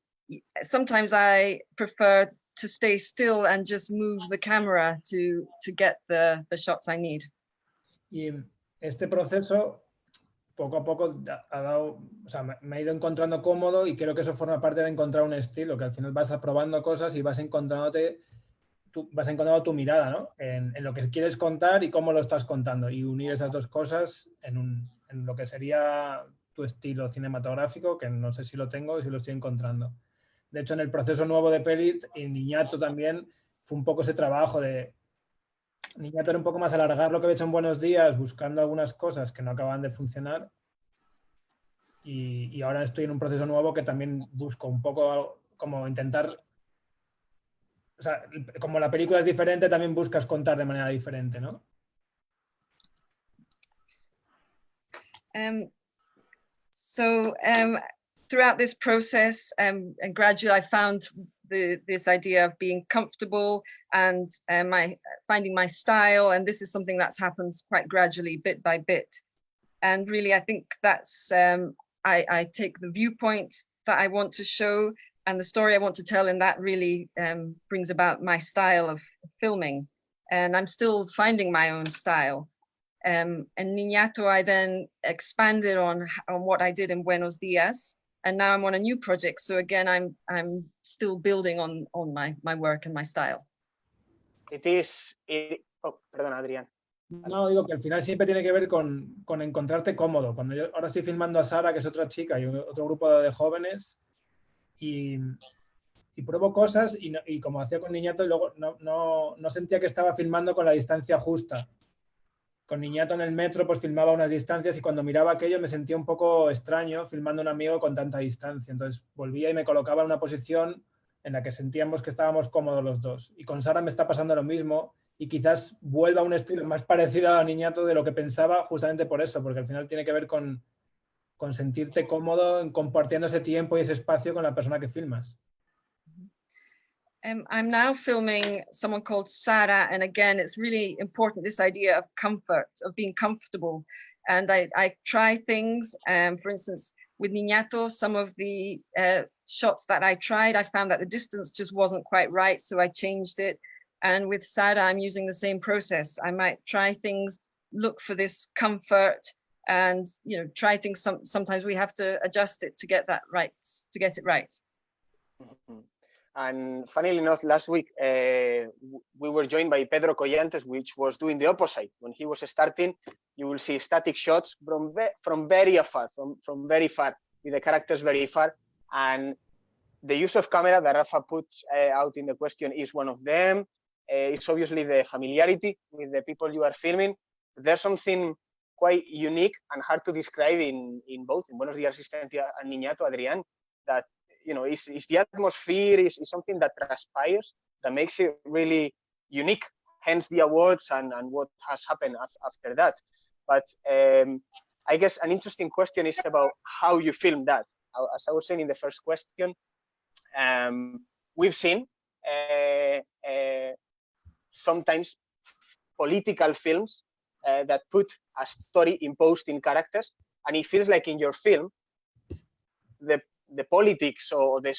sometimes I prefer to stay still and just move the camera to get the shots I need. Y este proceso poco a poco me ha ido encontrando cómodo y creo que eso forma parte de encontrar un estilo, que al final vas probando cosas y vas encontrando tu mirada, ¿no? En lo que quieres contar y cómo lo estás contando y unir esas dos cosas en lo que sería tu estilo cinematográfico, que no sé si lo tengo y si lo estoy encontrando. De hecho, en el proceso nuevo de peli, en Niñato también fue un poco ese trabajo de... Niñato era un poco más alargar lo que había hecho en Buenos Días, buscando algunas cosas que no acababan de funcionar. Y ahora estoy en un proceso nuevo que también busco un poco como intentar... O sea, como la película es diferente, también buscas contar de manera diferente, ¿no? Throughout this process, and gradually I found this idea of being comfortable and finding my style, and this is something that's happened quite gradually, bit by bit. And really, I think that's I take the viewpoint that I want to show and the story I want to tell, and that really brings about my style of filming. And I'm still finding my own style. And Niñato, I then expanded on what I did in Buenos Dias, and now I'm on a new project. So again, I'm still building on my work and my style. Oh, perdón, Adrián. No, digo que al final siempre tiene que ver con encontrarte cómodo. Cuando yo ahora estoy filmando a Sara, que es otra chica, y otro grupo de jóvenes, y pruebo cosas, y como hacía con Niñato, y luego no sentía que estaba filmando con la distancia justa. Con Niñato en el metro pues filmaba unas distancias, y cuando miraba aquello me sentía un poco extraño filmando a un amigo con tanta distancia. Entonces volvía y me colocaba en una posición en la que sentíamos que estábamos cómodos los dos. Y con Sara me está pasando lo mismo, y quizás vuelva a un estilo más parecido a Niñato de lo que pensaba, justamente por eso, porque al final tiene que ver con sentirte cómodo en compartiendo ese tiempo y ese espacio con la persona que filmas. I'm now filming someone called Sara, and again, it's really important, this idea of comfort, of being comfortable. And I try things, for instance, with Niñato, some of the shots that I tried, I found that the distance just wasn't quite right, so I changed it. And with Sara, I'm using the same process. I might try things, look for this comfort, and try things. Sometimes we have to adjust it to get that right, to get it right. Mm-hmm. And funnily enough, last week we were joined by Pedro Collantes, which was doing the opposite. When he was starting, you will see static shots from very far, from very far, with the characters very far. And the use of camera that Rafa puts out in the question is one of them. It's obviously the familiarity with the people you are filming. There's something quite unique and hard to describe in both, in Buenos Dias Resistencia and Niñato, Adrián, that is the atmosphere, is something that transpires, that makes it really unique, hence the awards and what has happened after that. But I guess an interesting question is about how you film that. As I was saying in the first question, we've seen sometimes political films that put a story imposed in characters, and it feels like in your film, the politics or the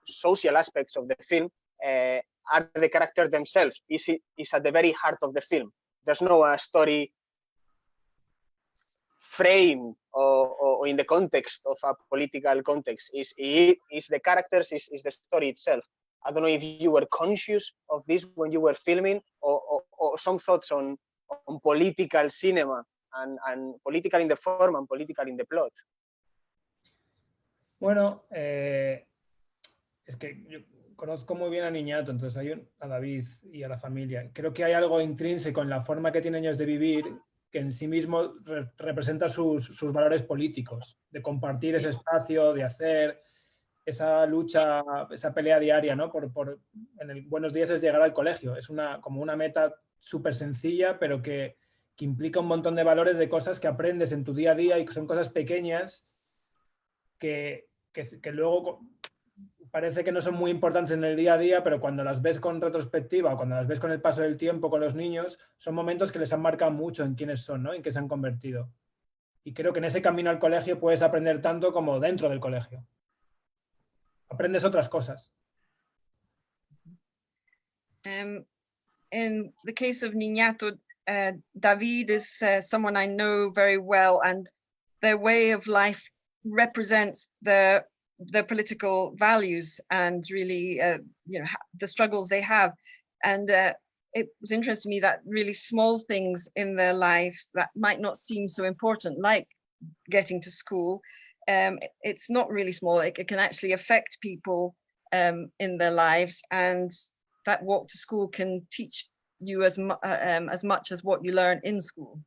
social aspects of the film are the characters themselves. Is at the very heart of the film. There's no story frame or in the context of a political context. Is the characters, is the story itself. I don't know if you were conscious of this when you were filming, or some thoughts on political cinema and political in the form and political in the plot. Bueno, es que yo conozco muy bien a Niñato, entonces a David y a la familia. Creo que hay algo intrínseco en la forma que tienen ellos de vivir que en sí mismo representa sus valores políticos, de compartir ese espacio, de hacer esa lucha, esa pelea diaria, ¿no? En el Buenos Días es llegar al colegio. Es como una meta súper sencilla, pero que implica un montón de valores, de cosas que aprendes en tu día a día, y que son cosas pequeñas que luego parece que no son muy importantes en el día a día, pero cuando las ves con retrospectiva o cuando las ves con el paso del tiempo con los niños, son momentos que les han marcado mucho en quiénes son, ¿no? En qué se han convertido. Y creo que en ese camino al colegio puedes aprender tanto como dentro del colegio. Aprendes otras cosas. In the case of Niñato, David is someone I know very well, and their way of life represents the political values and really the struggles they have. And it was interesting to me that really small things in their life that might not seem so important, like getting to school, it's not really small. It can actually affect people in their lives, and that walk to school can teach you as much as what you learn in school.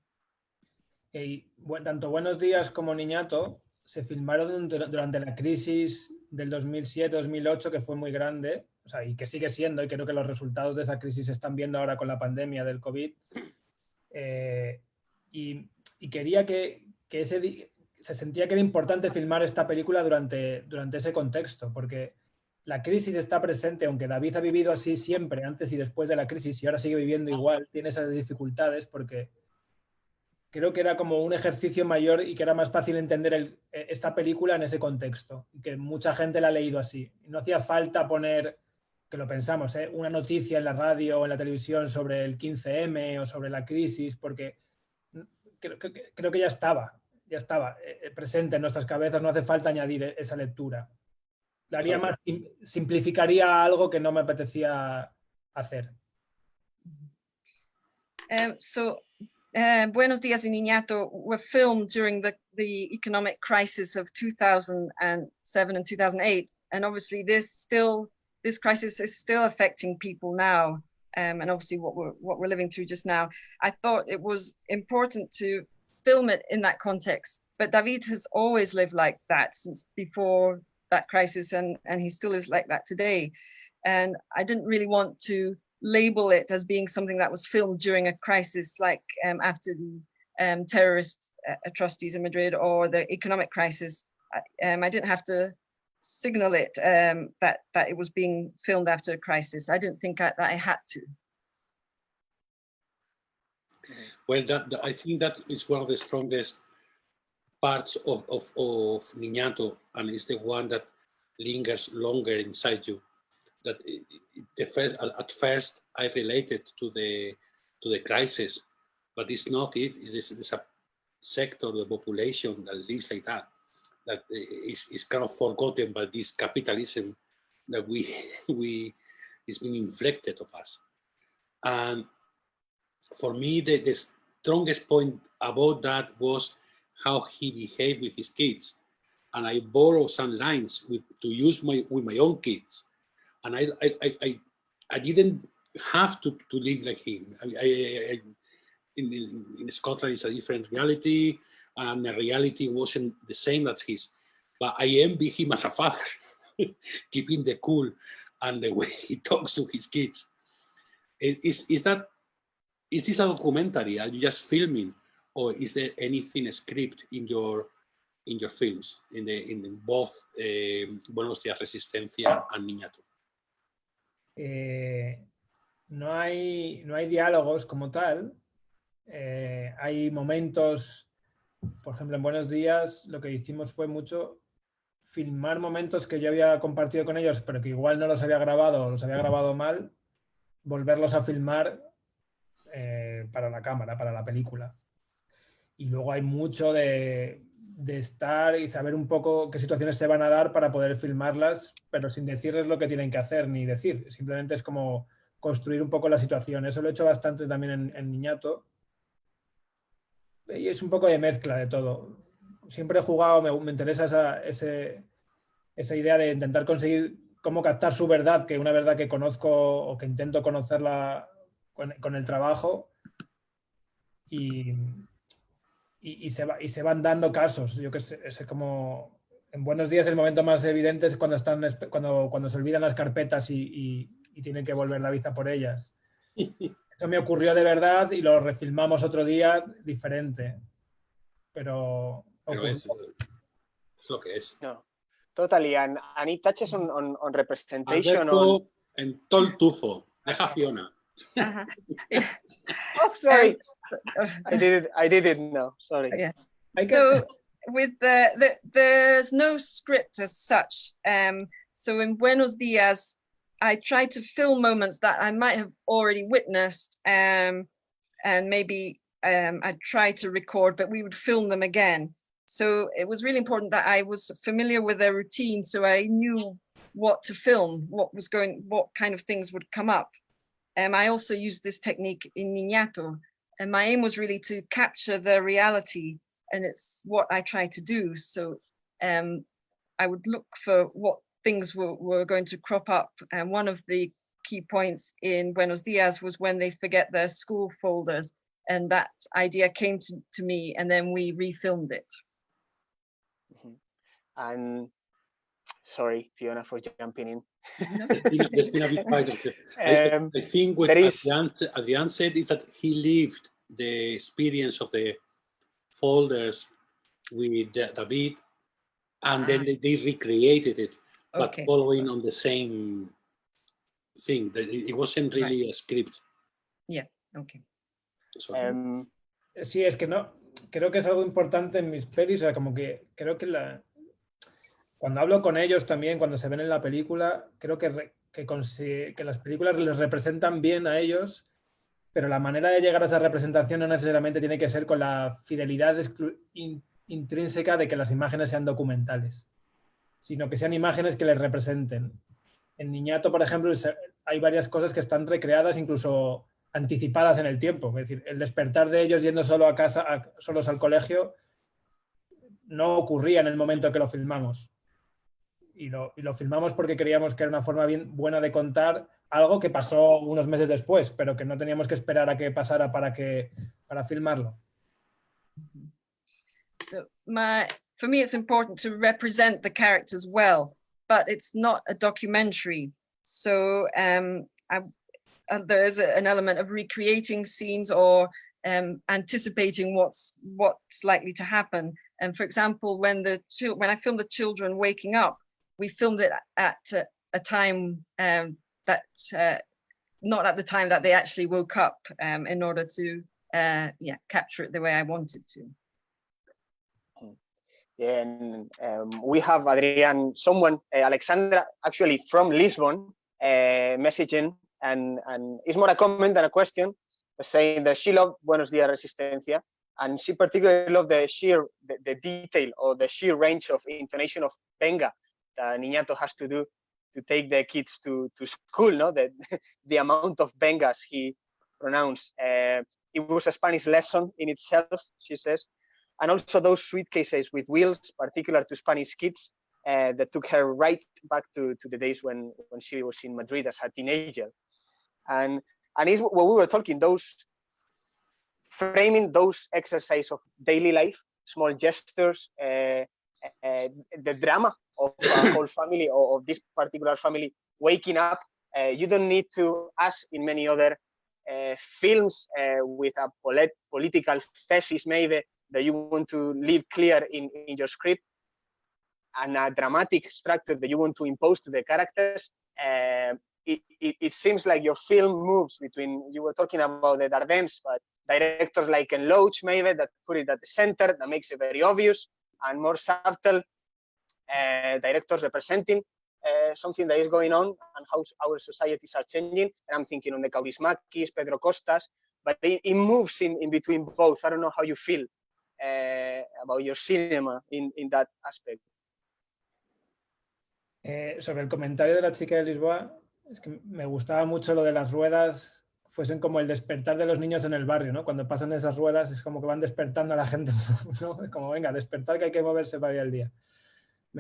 Y tanto Buenos Días como Niñato se filmaron durante la crisis del 2007-2008, que fue muy grande, o sea, y que sigue siendo, y creo que los resultados de esa crisis se están viendo ahora con la pandemia del COVID. Y quería que se sentía que era importante filmar esta película durante ese contexto, porque la crisis está presente, aunque David ha vivido así siempre, antes y después de la crisis, y ahora sigue viviendo igual, tiene esas dificultades porque creo que era como un ejercicio mayor y que era más fácil entender esta película en ese contexto, y que mucha gente la ha leído así. No hacía falta poner, que lo pensamos, una noticia en la radio o en la televisión sobre el 15M o sobre la crisis, porque creo que ya estaba presente en nuestras cabezas, no hace falta añadir esa lectura. La haría más, simplificaría algo que no me apetecía hacer. Buenos Días y Niñato were filmed during the economic crisis of 2007 and 2008. And obviously this crisis is still affecting people now. And obviously what we're living through just now. I thought it was important to film it in that context. But David has always lived like that since before that crisis, and he still lives like that today. And I didn't really want to label it as being something that was filmed during a crisis, like after the terrorist atrocities in Madrid or the economic crisis. I didn't have to signal it that it was being filmed after a crisis. I didn't think that I had to. Well, I think that is one of the strongest parts of Niñato, and it's the one that lingers longer inside you. That at first I related to the crisis, but it's not it. There's a sector of the population that lives like that is kind of forgotten by this capitalism that is being inflicted of us. And for me, the strongest point about that was how he behaved with his kids. And I borrowed some lines to use with my own kids. And I didn't have to live like him. In Scotland, it's a different reality, and the reality wasn't the same as his. But I envy him as a father, keeping the cool and the way he talks to his kids. Is this a documentary? Are you just filming, or is there anything script in your films, in both Buenos Días, Resistencia and Niñato? No hay diálogos como tal. Hay momentos, por ejemplo, en Buenos Días lo que hicimos fue mucho filmar momentos que yo había compartido con ellos, pero que igual no los había grabado o los había grabado mal, volverlos a filmar para la cámara, para la película. Y luego hay mucho de estar y saber un poco qué situaciones se van a dar para poder filmarlas, pero sin decirles lo que tienen que hacer ni decir. Simplemente es como construir un poco la situación. Eso lo he hecho bastante también en Niñato. Y es un poco de mezcla de todo. Siempre he jugado, me interesa esa idea de intentar conseguir cómo captar su verdad, que una verdad que conozco o que intento conocerla con el trabajo, y se van dando casos. Yo que sé, es como en Buenos Días el momento más evidente es cuando se olvidan las carpetas y tienen que volver la vista por ellas. Eso me ocurrió de verdad y lo refilmamos otro día diferente. Pero es lo que es. No, totally. And it touches on representation. Alberto en todo el tufo. Deja Fiona. Oh, sorry. I did it now. Sorry. Yes. So with there's no script as such. So in Buenos Días, I tried to film moments that I might have already witnessed, and maybe I tried to record, but we would film them again. So it was really important that I was familiar with their routine, so I knew what to film, what kind of things would come up. I also used this technique in Niñato, and my aim was really to capture the reality, and it's what I try to do. So I would look for what things were going to crop up. And one of the key points in Buenos Días was when they forget their school folders. And that idea came to me, and then we refilmed it. Mm-hmm. And sorry, Fiona, for jumping in. No. I think what Adrián said is that he lived the experience of the folders with David, and then they recreated it, but following on the same thing. It wasn't really a script. Yeah, okay. Sí, es que no creo que es algo importante en mis pelis, o sea, como que creo que cuando hablo con ellos también, cuando se ven en la película, creo que las películas les representan bien a ellos, pero la manera de llegar a esa representación no necesariamente tiene que ser con la fidelidad intrínseca de que las imágenes sean documentales, sino que sean imágenes que les representen. En Niñato, por ejemplo, hay varias cosas que están recreadas, incluso anticipadas en el tiempo. Es decir, el despertar de ellos yendo solo a casa, solos al colegio, no ocurría en el momento que lo filmamos. Y lo filmamos porque creíamos que era una forma buena de contar algo que pasó unos meses después, pero que no teníamos que esperar a que pasara para filmarlo. So for me, it's important to represent the characters well, but it's not a documentary. So there is an element of recreating scenes or anticipating what's likely to happen. And for example, when I filmed the children waking up, we filmed it at a time not at the time that they actually woke up, in order to capture it the way I wanted to. Yeah, and we have Adrián, someone, Alexandra, actually from Lisbon, messaging, and it's more a comment than a question, saying that she loved Buenos Dias Resistencia, and she particularly loved the detail or the sheer range of intonation of Benga that Niñato has to do to take the kids to school, no? The amount of Bengas he pronounced. It was a Spanish lesson in itself, she says. And also those suitcases with wheels, particular to Spanish kids, that took her right back to the days when she was in Madrid as a teenager. And it's what we were talking, those framing those exercise of daily life, small gestures, the drama of a whole family or of this particular family waking up. You don't need to, as in many other films with a political thesis maybe that you want to leave clear in your script, and a dramatic structure that you want to impose to the characters. It seems like your film moves between, you were talking about the Dardennes, but directors like Ken Loach maybe that put it at the center, that makes it very obvious, and more subtle directors representing something that is going on and how our societies are changing. And I'm thinking on the Kaurismäkis, Pedro Costas, but it moves in between both. I don't know how you feel about your cinema in that aspect. Sobre el comentario de la chica de Lisboa, es que me gustaba mucho lo de las ruedas fuesen como el despertar de los niños en el barrio, ¿no? Cuando pasan esas ruedas es como que van despertando a la gente, ¿no? Es como, venga, despertar, que hay que moverse para ir al día.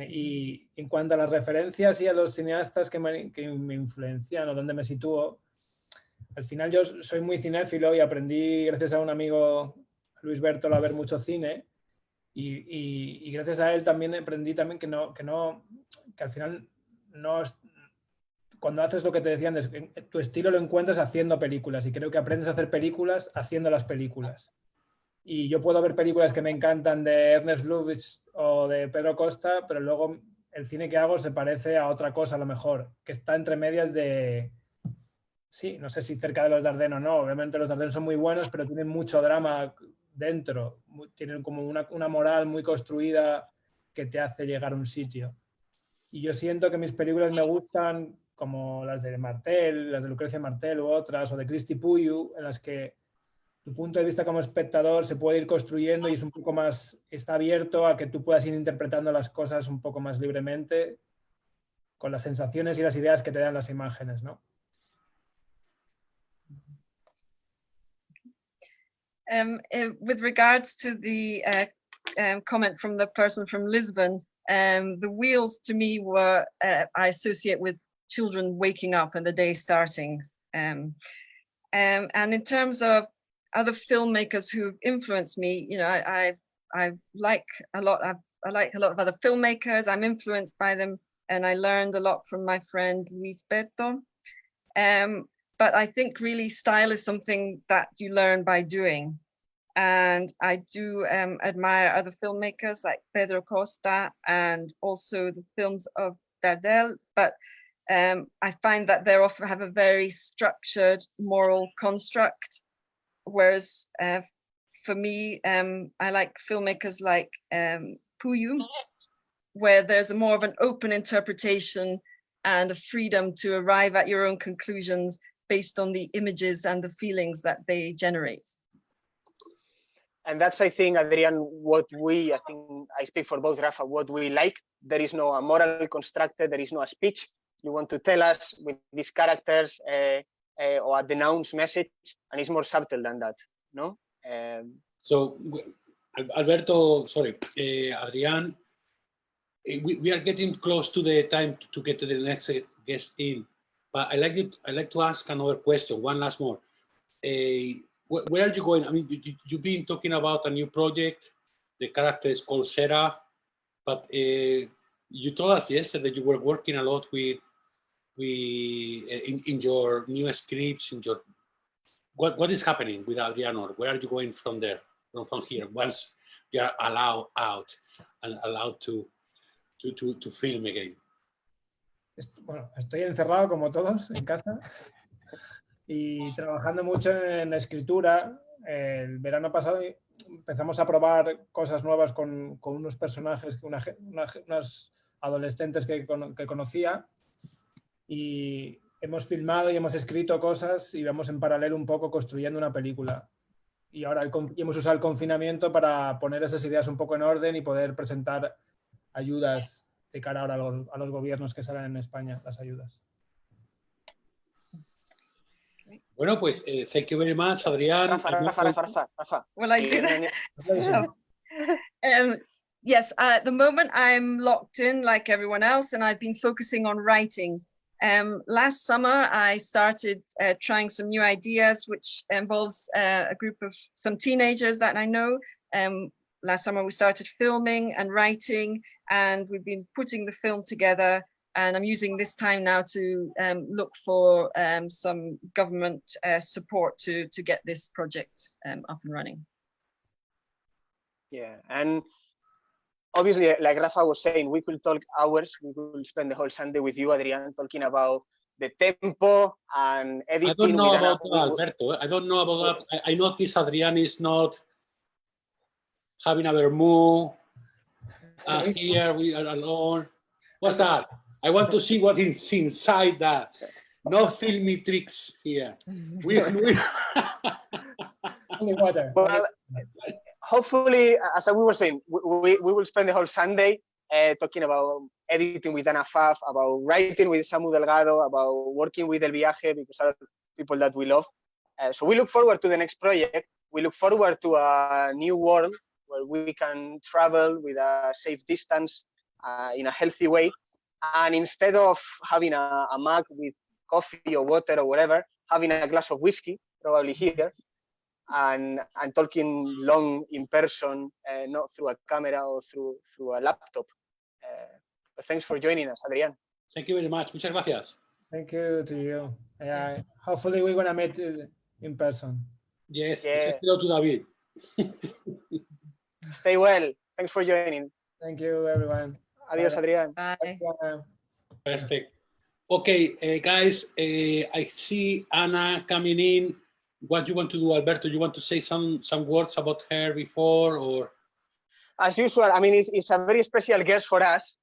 Y en cuanto a las referencias y a los cineastas que me influencian o dónde me sitúo, al final yo soy muy cinéfilo y aprendí, gracias a un amigo, Luis Bertolo, a ver mucho cine, y gracias a él también aprendí también que al final no, cuando haces lo que te decían, tu estilo lo encuentras haciendo películas, y creo que aprendes a hacer películas haciendo las películas. Y yo puedo ver películas que me encantan de Ernest Lubitsch o de Pedro Costa, pero luego el cine que hago se parece a otra cosa a lo mejor, que está entre medias de... Sí, no sé si cerca de los Dardennes o no, obviamente los Dardennes son muy buenos, pero tienen mucho drama dentro, tienen como una moral muy construida que te hace llegar a un sitio. Y yo siento que mis películas me gustan como las de Martel, las de Lucrecia Martel u otras, o de Cristi Puiu, en las que tu punto de vista como espectador se puede ir construyendo y es un poco más, está abierto a que tú puedas ir interpretando las cosas un poco más libremente con las sensaciones y las ideas que te dan las imágenes, ¿no? With regards to the comment from the person from Lisbon, the wheels to me were, I associate with children waking up and the day starting. And in terms of other filmmakers who've influenced me, you know, I like a lot. I like a lot of other filmmakers. I'm influenced by them, and I learned a lot from my friend Luis Berto. But I think really style is something that you learn by doing. And I do admire other filmmakers like Pedro Costa and also the films of Dardel. But I find that they often have a very structured moral construct, whereas for me, I like filmmakers like Puyu, where there's more of an open interpretation and a freedom to arrive at your own conclusions based on the images and the feelings that they generate. And that's, I think, Adrian, what I think I speak for both, Rafa, what we like. There is no moral constructed, there is no speech you want to tell us with these characters or a denounced message, and it's more subtle than that, no? So, Alberto, sorry, Adrián, we are getting close to the time to get to the next guest in, but I like to ask another question, one last more. Where are you going? I mean, you've been talking about a new project. The character is called Sarah, but you told us yesterday that you were working a lot with in your new scripts. In your what is happening with Adrian Orr? Where are you going from there? From here, once you are allowed out and allowed to film again. Bueno, estoy encerrado como todos en casa. Y trabajando mucho en la escritura. El verano pasado empezamos a probar cosas nuevas con unos personajes, unas adolescentes que conocía, y hemos filmado y hemos escrito cosas y vamos en paralelo un poco construyendo una película. Y ahora hemos usado el confinamiento para poner esas ideas un poco en orden y poder presentar ayudas de cara ahora a los gobiernos que salen en España, las ayudas. Bueno, pues, thank you very much, Adrián. Rafa. Will I do that? Yes, at the moment I'm locked in like everyone else, and I've been focusing on writing. Last summer, I started trying some new ideas, which involves a group of some teenagers that I know. Last summer, we started filming and writing, and we've been putting the film together. And I'm using this time now to look for some government support to get this project up and running. Yeah, and obviously, like Rafa was saying, we could talk hours. We will spend the whole Sunday with you, Adrián, talking about the tempo and editing. I don't know about that, Alberto. I don't know about that. I noticed Adrián is not having a vermut. Here we are alone. What's that? I want to see what is inside that. No filmy tricks here. Only water. Well, hopefully, as we were saying, we will spend the whole Sunday talking about editing with Ana Faf, about writing with Samu Delgado, about working with El Viaje, because are people that we love. So we look forward to the next project. We look forward to a new world where we can travel with a safe distance in a healthy way. And instead of having a mug with coffee or water or whatever, having a glass of whiskey, probably here, and talking long in person, not through a camera or through a laptop. But thanks for joining us, Adrián. Thank you very much. Muchas gracias. Thank you to you. Yeah, hopefully we're going to meet in person. Yes, Yeah. hello to David. Stay well. Thanks for joining. Thank you, everyone. Adiós, Adrián. Bye. Perfect. Okay, guys, I see Anna coming in. What do you want to do, Alberto? You want to say some words about her before, or? As usual, I mean, it's a very special guest for us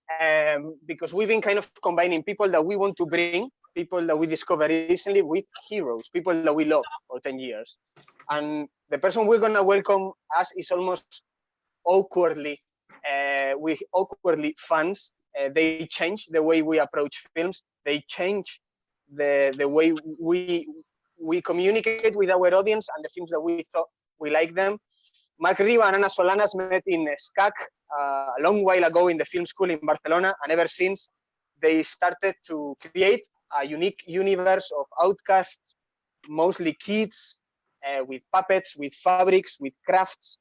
because we've been kind of combining people that we want to bring, people that we discovered recently, with heroes, people that we love for 10 years. And the person we're going to welcome us is almost awkwardly, we awkwardly fans. They change the way we approach films. They change the way we communicate with our audience and the films that we thought we like them. Marc Riba and Ana Solanas met in SCAC a long while ago in the film school in Barcelona, and ever since they started to create a unique universe of outcasts, mostly kids, with puppets, with fabrics, with crafts,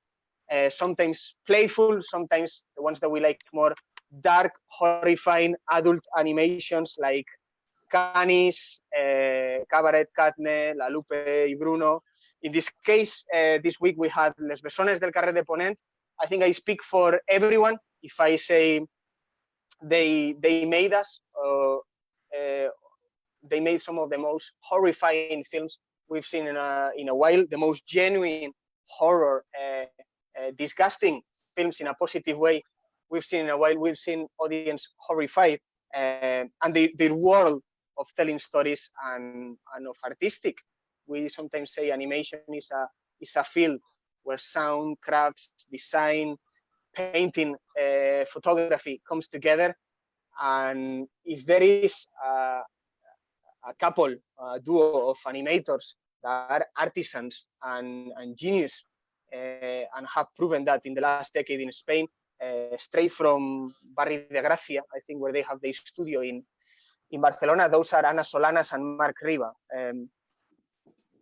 sometimes playful, sometimes the ones that we like more dark, horrifying adult animations like Canis, Cabaret, Catne, La Lupe y Bruno. In this case, this week we had Les Besones del Carrer de Ponent. I think I speak for everyone if I say they made us, they made some of the most horrifying films we've seen in a while, the most genuine horror disgusting films in a positive way we've seen in a while. We've seen audience horrified, and their world of telling stories and of artistic. We sometimes say animation is a field where sound, crafts, design, painting, photography comes together. And if there is a couple, a duo of animators that are artisans and genius, and have proven that in the last decade in Spain, straight from Barri de Gracia, I think, where they have their studio in Barcelona, those are Ana Solanas and Marc Riba.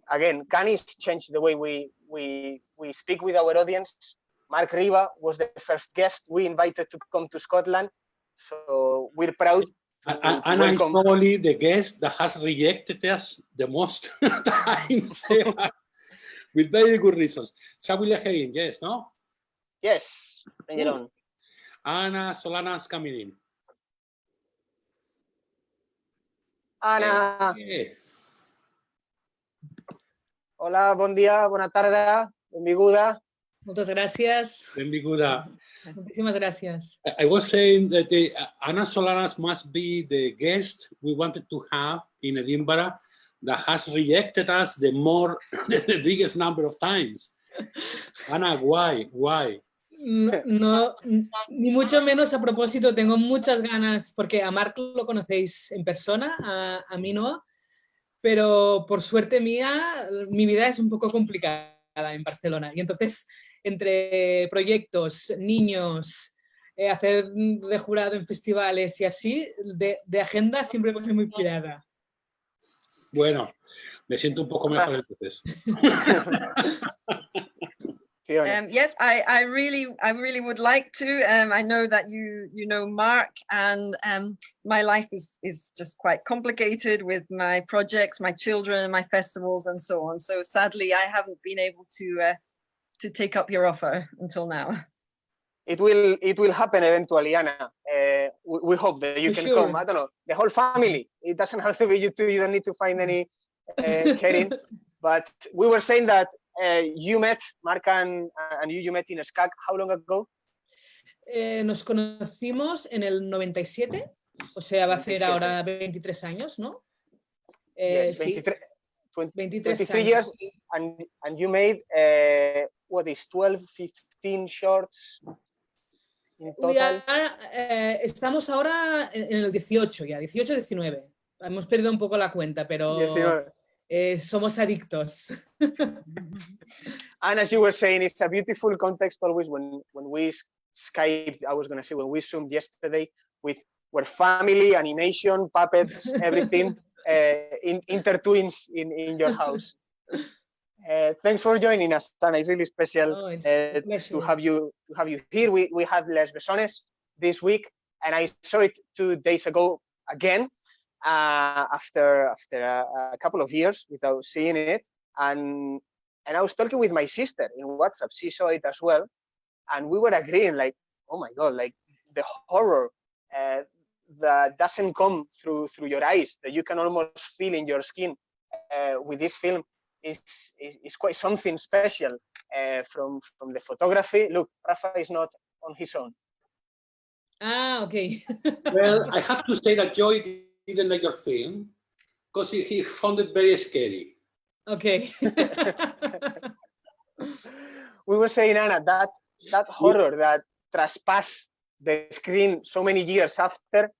Again, Canis changed the way we speak with our audience. Marc Riba was the first guest we invited to come to Scotland, so we're proud. Anna is probably the guest that has rejected us the most times, with very good reasons. Shall we let her in? Yes, no? Yes, bring it on. Ana Solanas coming in. Ana. Hola, bon dia, bona tarda, benvinguda. Muchas gracias. Benvinguda. Muchísimas gracias. I was saying that Ana Solanas must be the guest we wanted to have in Edinburgh that has rejected us the biggest number of times. Ana, why? No, ni mucho menos a propósito, tengo muchas ganas, porque a Marc lo conocéis en persona, a mí no, pero por suerte mía, mi vida es un poco complicada en Barcelona. Y entonces, entre proyectos, niños, hacer de jurado en festivales y así, de agenda siempre voy muy pirada. Bueno, me siento un poco mejor entonces. Yes, I really would like to. I know that you know Marc, and my life is just quite complicated with my projects, my children, my festivals, and so on. So sadly, I haven't been able to take up your offer until now. It will happen eventually, Anna. We hope that you can come. I don't know, the whole family. It doesn't have to be you two. You don't need to find any Karen. But we were saying that you met, Marc and you met in SCAC. How long ago? Nos conocimos en el 97, o sea, va a ser ahora 23 años, ¿no? Yes, sí. 23 years, and you made, what is 12, 15 shorts in total? Estamos ahora en el 18 ya, 18, 19. Hemos perdido un poco la cuenta, pero somos adictos. And as you were saying, it's a beautiful context always when we Skyped, I was going to say, when we Zoomed yesterday with where family, animation, puppets, everything intertwines in your house. Thanks for joining us, Tana. It's really special to have you here. We have Les Besones this week, and I saw it 2 days ago again after a couple of years without seeing it, and I was talking with my sister in WhatsApp. She saw it as well, and we were agreeing, like, oh my God, like the horror that doesn't come through your eyes, that you can almost feel in your skin with this film is quite something special from the photography. Look, Rafa is not on his own. Ah, okay. Well, I have to say that Joy didn't like your film because he found it very scary. Okay. We were saying, Anna, that horror that trespassed the screen so many years after,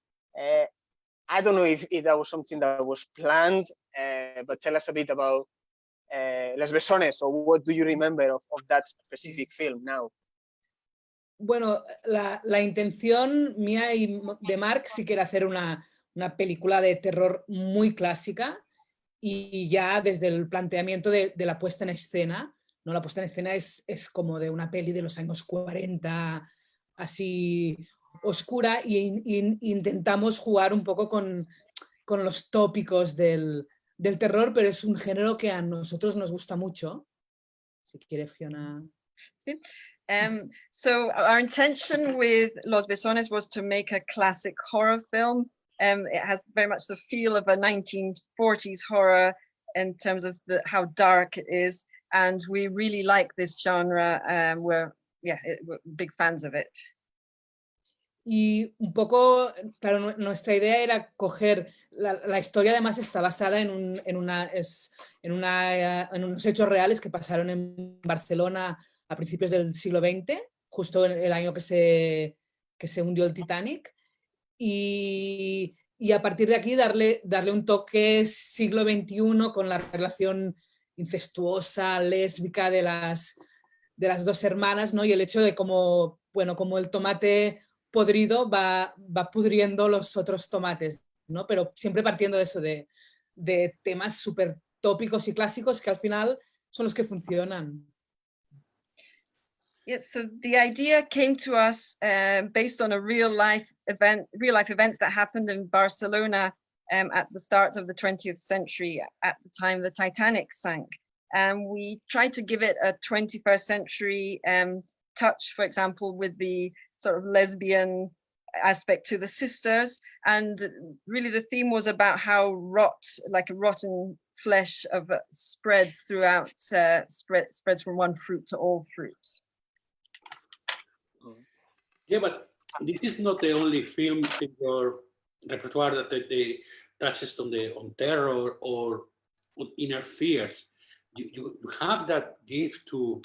I don't know if that was something that was planned, but tell us a bit about Les Besones, or what do you remember of that specific film now? Bueno, la intención mía y de Marc sí que era hacer una película de terror muy clásica, y ya desde el planteamiento de la puesta en escena, ¿no? La puesta en escena es como de una peli de los años 40, así oscura, y intentamos jugar un poco con los tópicos del terror, pero es un género que a nosotros nos gusta mucho. Si quiere, Fiona. Sí. So our intention with Los Besones was to make a classic horror film. It has very much the feel of a 1940s horror in terms of how dark it is. And we really like this genre. We're yeah, we're big fans of it. Y un poco, claro, nuestra idea era coger, la historia además está basada en unos hechos reales que pasaron en Barcelona a principios del siglo XX, justo en el año que se hundió el Titanic, y a partir de aquí darle un toque siglo XXI con la relación incestuosa, lésbica de las dos hermanas, ¿no? Y el hecho de cómo, bueno, como el tomate podrido va pudriendo los otros tomates, ¿no? Pero siempre partiendo de eso, de temas súper tópicos y clásicos que al final son los que funcionan. Yeah, so the idea came to us based on a real life events that happened in Barcelona at the start of the 20th century, at the time the Titanic sank. And we tried to give it a 21st century touch, for example, with the sort of lesbian aspect to the sisters. And really the theme was about how like a rotten flesh of spreads throughout, spreads from one fruit to all fruit. Yeah, but this is not the only film in your repertoire that they touches on terror or on inner fears. You have that gift to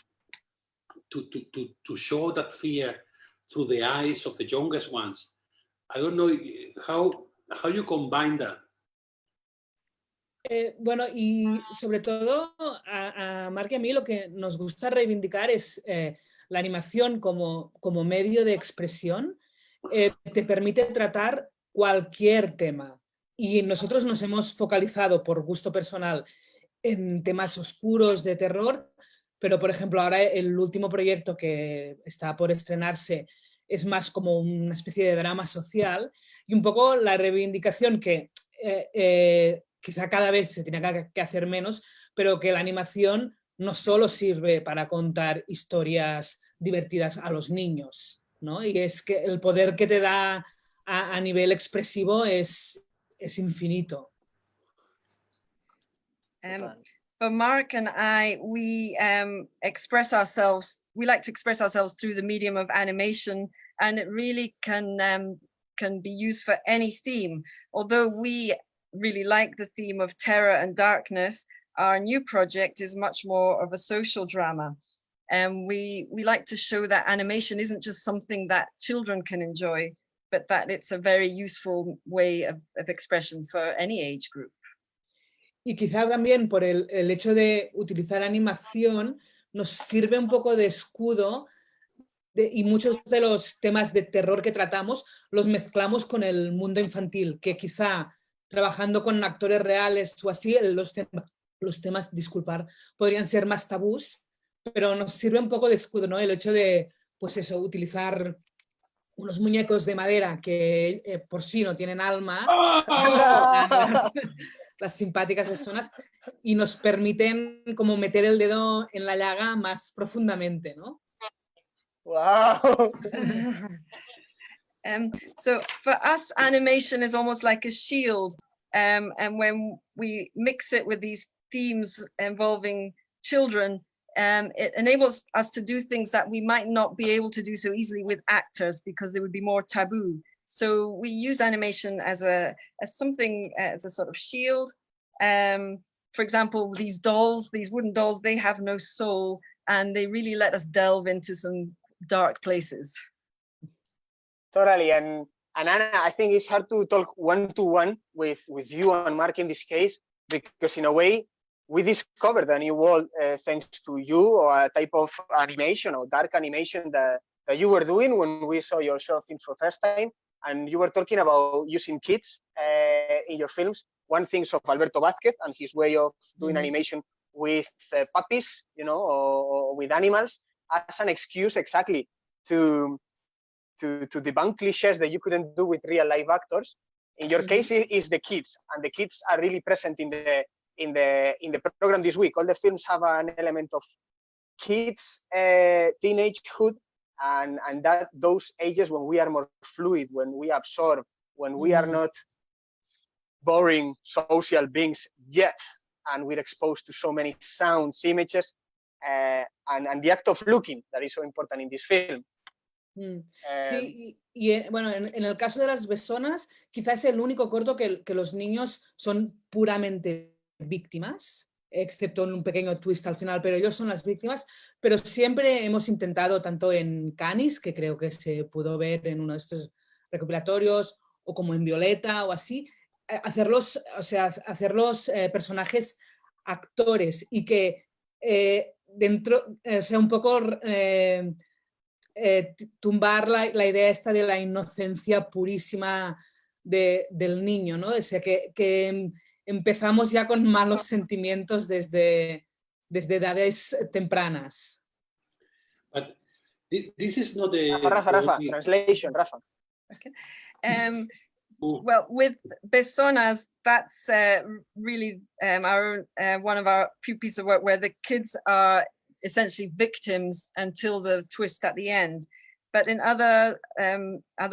show that fear through the eyes of the youngest ones. I don't know how you combine that. Bueno, y sobre todo a Marc y a mí lo que nos gusta reivindicar es la animación como medio de expresión. Te permite tratar cualquier tema. Y nosotros nos hemos focalizado por gusto personal en temas oscuros de terror, pero por ejemplo ahora el último proyecto que está por estrenarse es más como una especie de drama social y un poco la reivindicación que quizá cada vez se tiene que hacer menos, pero que la animación no solo sirve para contar historias divertidas a los niños, ¿no? Y es que el poder que te da a nivel expresivo es infinito. But Marc and I, we express ourselves. We like to express ourselves through the medium of animation, and it really can be used for any theme. Although we really like the theme of terror and darkness, our new project is much more of a social drama. And we like to show that animation isn't just something that children can enjoy, but that it's a very useful way of expression for any age group. Y quizá también por el hecho de utilizar animación nos sirve un poco de escudo y muchos de los temas de terror que tratamos los mezclamos con el mundo infantil, que quizá trabajando con actores reales o así, los temas, disculpar, podrían ser más tabús, pero nos sirve un poco de escudo, ¿no? El hecho de, pues eso, utilizar unos muñecos de madera que por sí no tienen alma, las simpáticas personas, y nos permiten como meter el dedo en la llaga más profundamente, ¿no? Wow. So for us, animation is almost like a shield. And when we mix it with these themes involving children, it enables us to do things that we might not be able to do so easily with actors because they would be more taboo. So we use animation as something, as a sort of shield. For example, these dolls, these wooden dolls, they have no soul, and they really let us delve into some dark places. Totally, and Anna, I think it's hard to talk one-to-one with you and Marc in this case, because in a way, we discovered a new world thanks to you, or a type of animation or dark animation that you were doing when we saw your short films for the first time. And you were talking about using kids in your films. One thinks of Alberto Vázquez and his way of doing animation with puppies, you know, or with animals as an excuse exactly to debunk cliches that you couldn't do with real live actors. In your case, it's the kids, and the kids are really present in the program this week. All the films have an element of kids, teenagehood, and that those ages when we are more fluid, when we absorb, when we are not boring social beings yet, and we're exposed to so many sounds, images. and the act of looking that is so important in this film. Sí, bueno, en el caso de las besonas, quizás es el único corto que los niños son puramente víctimas, excepto en un pequeño twist al final, pero ellos son las víctimas. Pero siempre hemos intentado, tanto en Canis, que creo que se pudo ver en uno de estos recopilatorios, o como en Violeta o así, hacerlos, o sea, hacerlos personajes actores y que dentro, o sea, un poco tumbar la idea esta de la inocencia purísima del niño, ¿no? O sea, que empezamos ya con malos sentimientos desde edades tempranas. But this is not the... Rafa, translation, Rafa. Okay. Well, with Besonas, that's really one of our few pieces of work where the kids are essentially victims until the twist at the end. But in other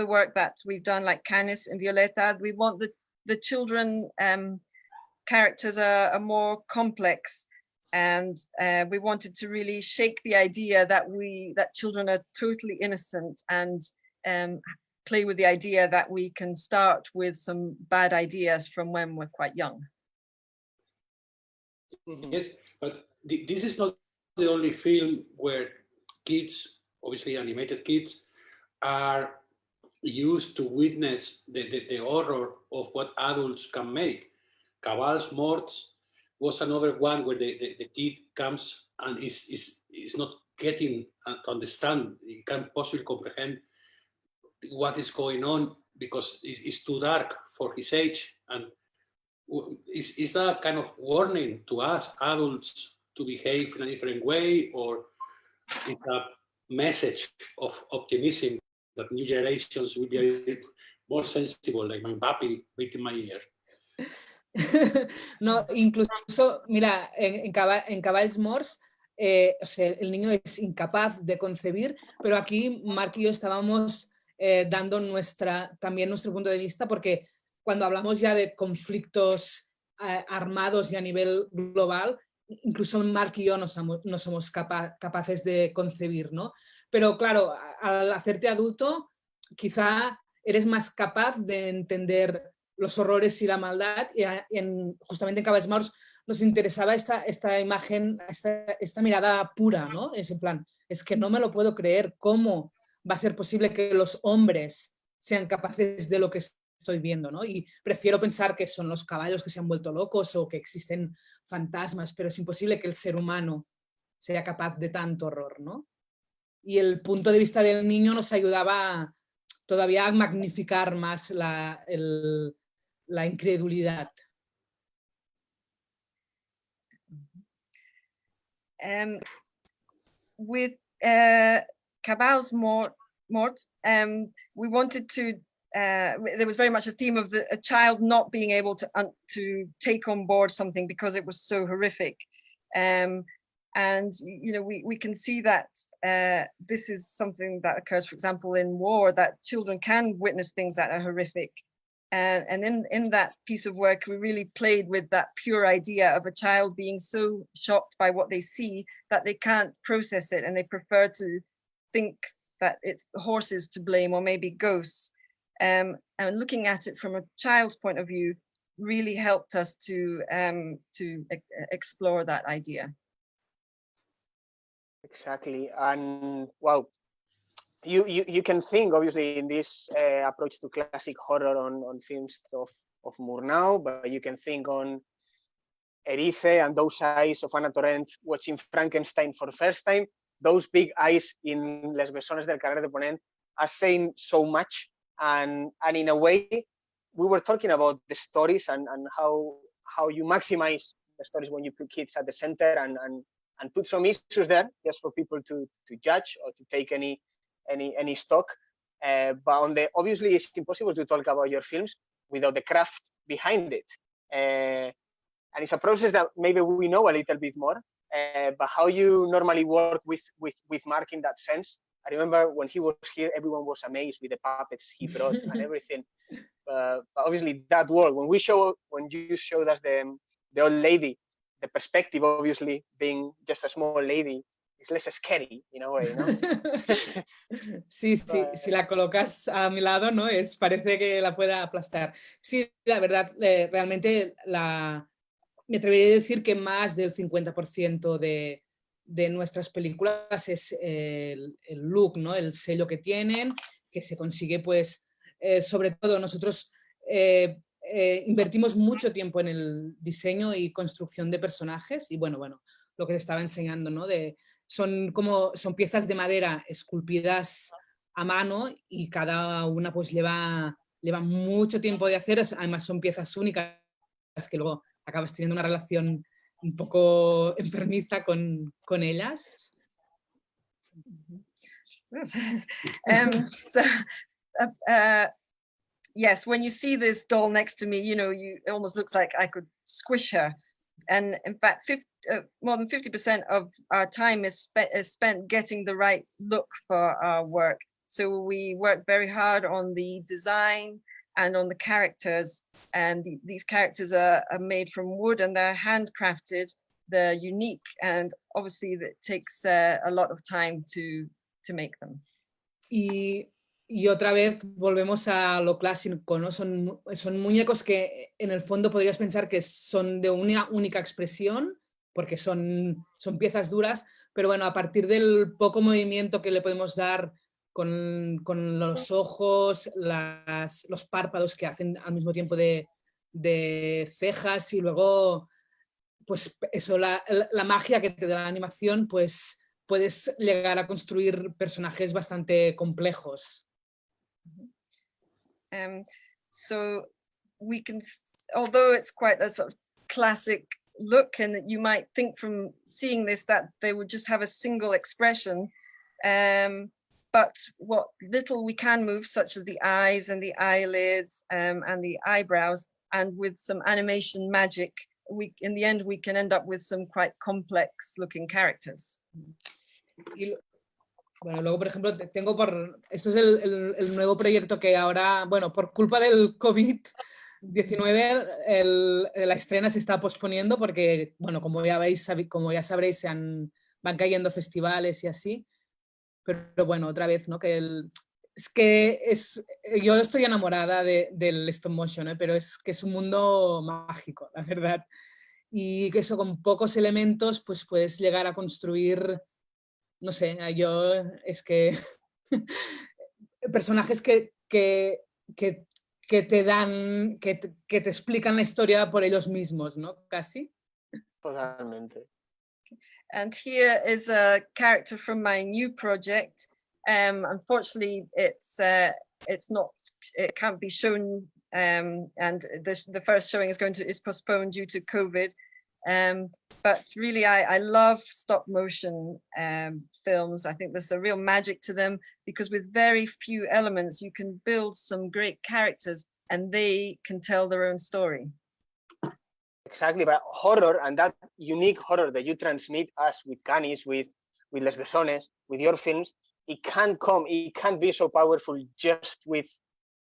work that we've done, like Canis and Violeta, we want the children characters are more complex, and we wanted to really shake the idea that children are totally innocent, and play with the idea that we can start with some bad ideas from when we're quite young. Yes, but this is not the only film where kids, obviously animated kids, are used to witness the horror of what adults can make. Cabal's Morts was another one where the kid comes and is not getting to understand, he can't possibly comprehend what is going on because it's too dark for his age. And is that kind of warning to us adults to behave in a different way, or is a message of optimism that new generations will be more sensible, like my papi beating my ear? No, incluso, mira, en Caballs Morts, o sea, el niño es incapaz de concebir, pero aquí Marc y yo estábamos dando también nuestro punto de vista, porque cuando hablamos ya de conflictos armados y a nivel global, incluso Marc y yo no somos capaces de concebir, ¿no? Pero claro, al hacerte adulto, quizá eres más capaz de entender los horrores y la maldad, y justamente en Caballs Morts nos interesaba esta imagen, esta mirada pura, ¿no? Es en plan, es que no me lo puedo creer, ¿cómo va a ser posible que los hombres sean capaces de lo que estoy viendo, ¿no? Y prefiero pensar que son los caballos que se han vuelto locos o que existen fantasmas, pero es imposible que el ser humano sea capaz de tanto horror, ¿no? Y el punto de vista del niño nos ayudaba todavía a magnificar más la incredulidad. With Cabal's Mort, we wanted to, there was very much a theme of a child not being able to take on board something because it was so horrific. And, you know, we can see that this is something that occurs, for example, in war, that children can witness things that are horrific. And in that piece of work, we really played with that pure idea of a child being so shocked by what they see that they can't process it, and they prefer to think that it's horses to blame or maybe ghosts. And looking at it from a child's point of view really helped us to explore that idea. Exactly, and wow. You can think, obviously, in this approach to classic horror on films of Murnau, but you can think on Erice and those eyes of Anna Torrent watching Frankenstein for the first time. Those big eyes in Les Besones del Carrer de Ponent are saying so much, and in a way, we were talking about the stories and how you maximize the stories when you put kids at the center and put some issues there just for people to judge or to take any stock, but obviously it's impossible to talk about your films without the craft behind it, and it's a process that maybe we know a little bit more, but how you normally work with Marc in that sense. I remember when he was here, everyone was amazed with the puppets he brought and everything, but obviously that work, when you showed us the old lady the perspective, obviously, being just a small lady, is less scary in a way, ¿no? Sí, sí, si la colocas a mi lado, ¿no? Parece que la pueda aplastar. Sí, la verdad, realmente me atrevería a decir que más del 50% de nuestras películas es el look, ¿no? El sello que tienen, que se consigue, pues, sobre todo nosotros invertimos mucho tiempo en el diseño y construcción de personajes y bueno, lo que te estaba enseñando, ¿no? Son piezas de madera esculpidas a mano y cada una pues lleva mucho tiempo de hacer, además son piezas únicas que luego acabas teniendo una relación un poco enfermiza con ellas. Yes, when you see this doll next to me, it almost looks like I could squish her. And in fact, more than 50% of our time is spent getting the right look for our work. So we work very hard on the design and on the characters. And these characters are made from wood and they're handcrafted. They're unique. And obviously it takes a lot of time to make them. Y otra vez volvemos a lo clásico, ¿no? Son muñecos que en el fondo podrías pensar que son de una única expresión, porque son piezas duras, pero bueno, a partir del poco movimiento que le podemos dar con los ojos, los párpados que hacen al mismo tiempo de cejas y luego, pues eso, la magia que te da la animación, pues puedes llegar a construir personajes bastante complejos. So we can, although it's quite a sort of classic look, and you might think from seeing this that they would just have a single expression, but what little we can move, such as the eyes and the eyelids and the eyebrows, and with some animation magic, in the end we can end up with some quite complex looking characters. Bueno, luego, por ejemplo, esto es el nuevo proyecto que ahora, bueno, por culpa del COVID-19, la estrena se está posponiendo porque, bueno, como ya sabréis, van cayendo festivales y así. Pero bueno, otra vez, ¿no? Yo estoy enamorada del stop motion, pero es que es un mundo mágico, la verdad. Y que eso con pocos elementos, pues puedes llegar a construir, no sé, es que personajes que te dan, que te explican la historia por ellos mismos, ¿no? Casi. Totalmente. And here is a character from my new project. Unfortunately, it can't be shown, and the first showing is postponed due to COVID. But really, I love stop motion films. I think there's a real magic to them because with very few elements, you can build some great characters and they can tell their own story. Exactly, but horror and that unique horror that you transmit us with Canis, with Les Besones, with your films, it can't be so powerful just with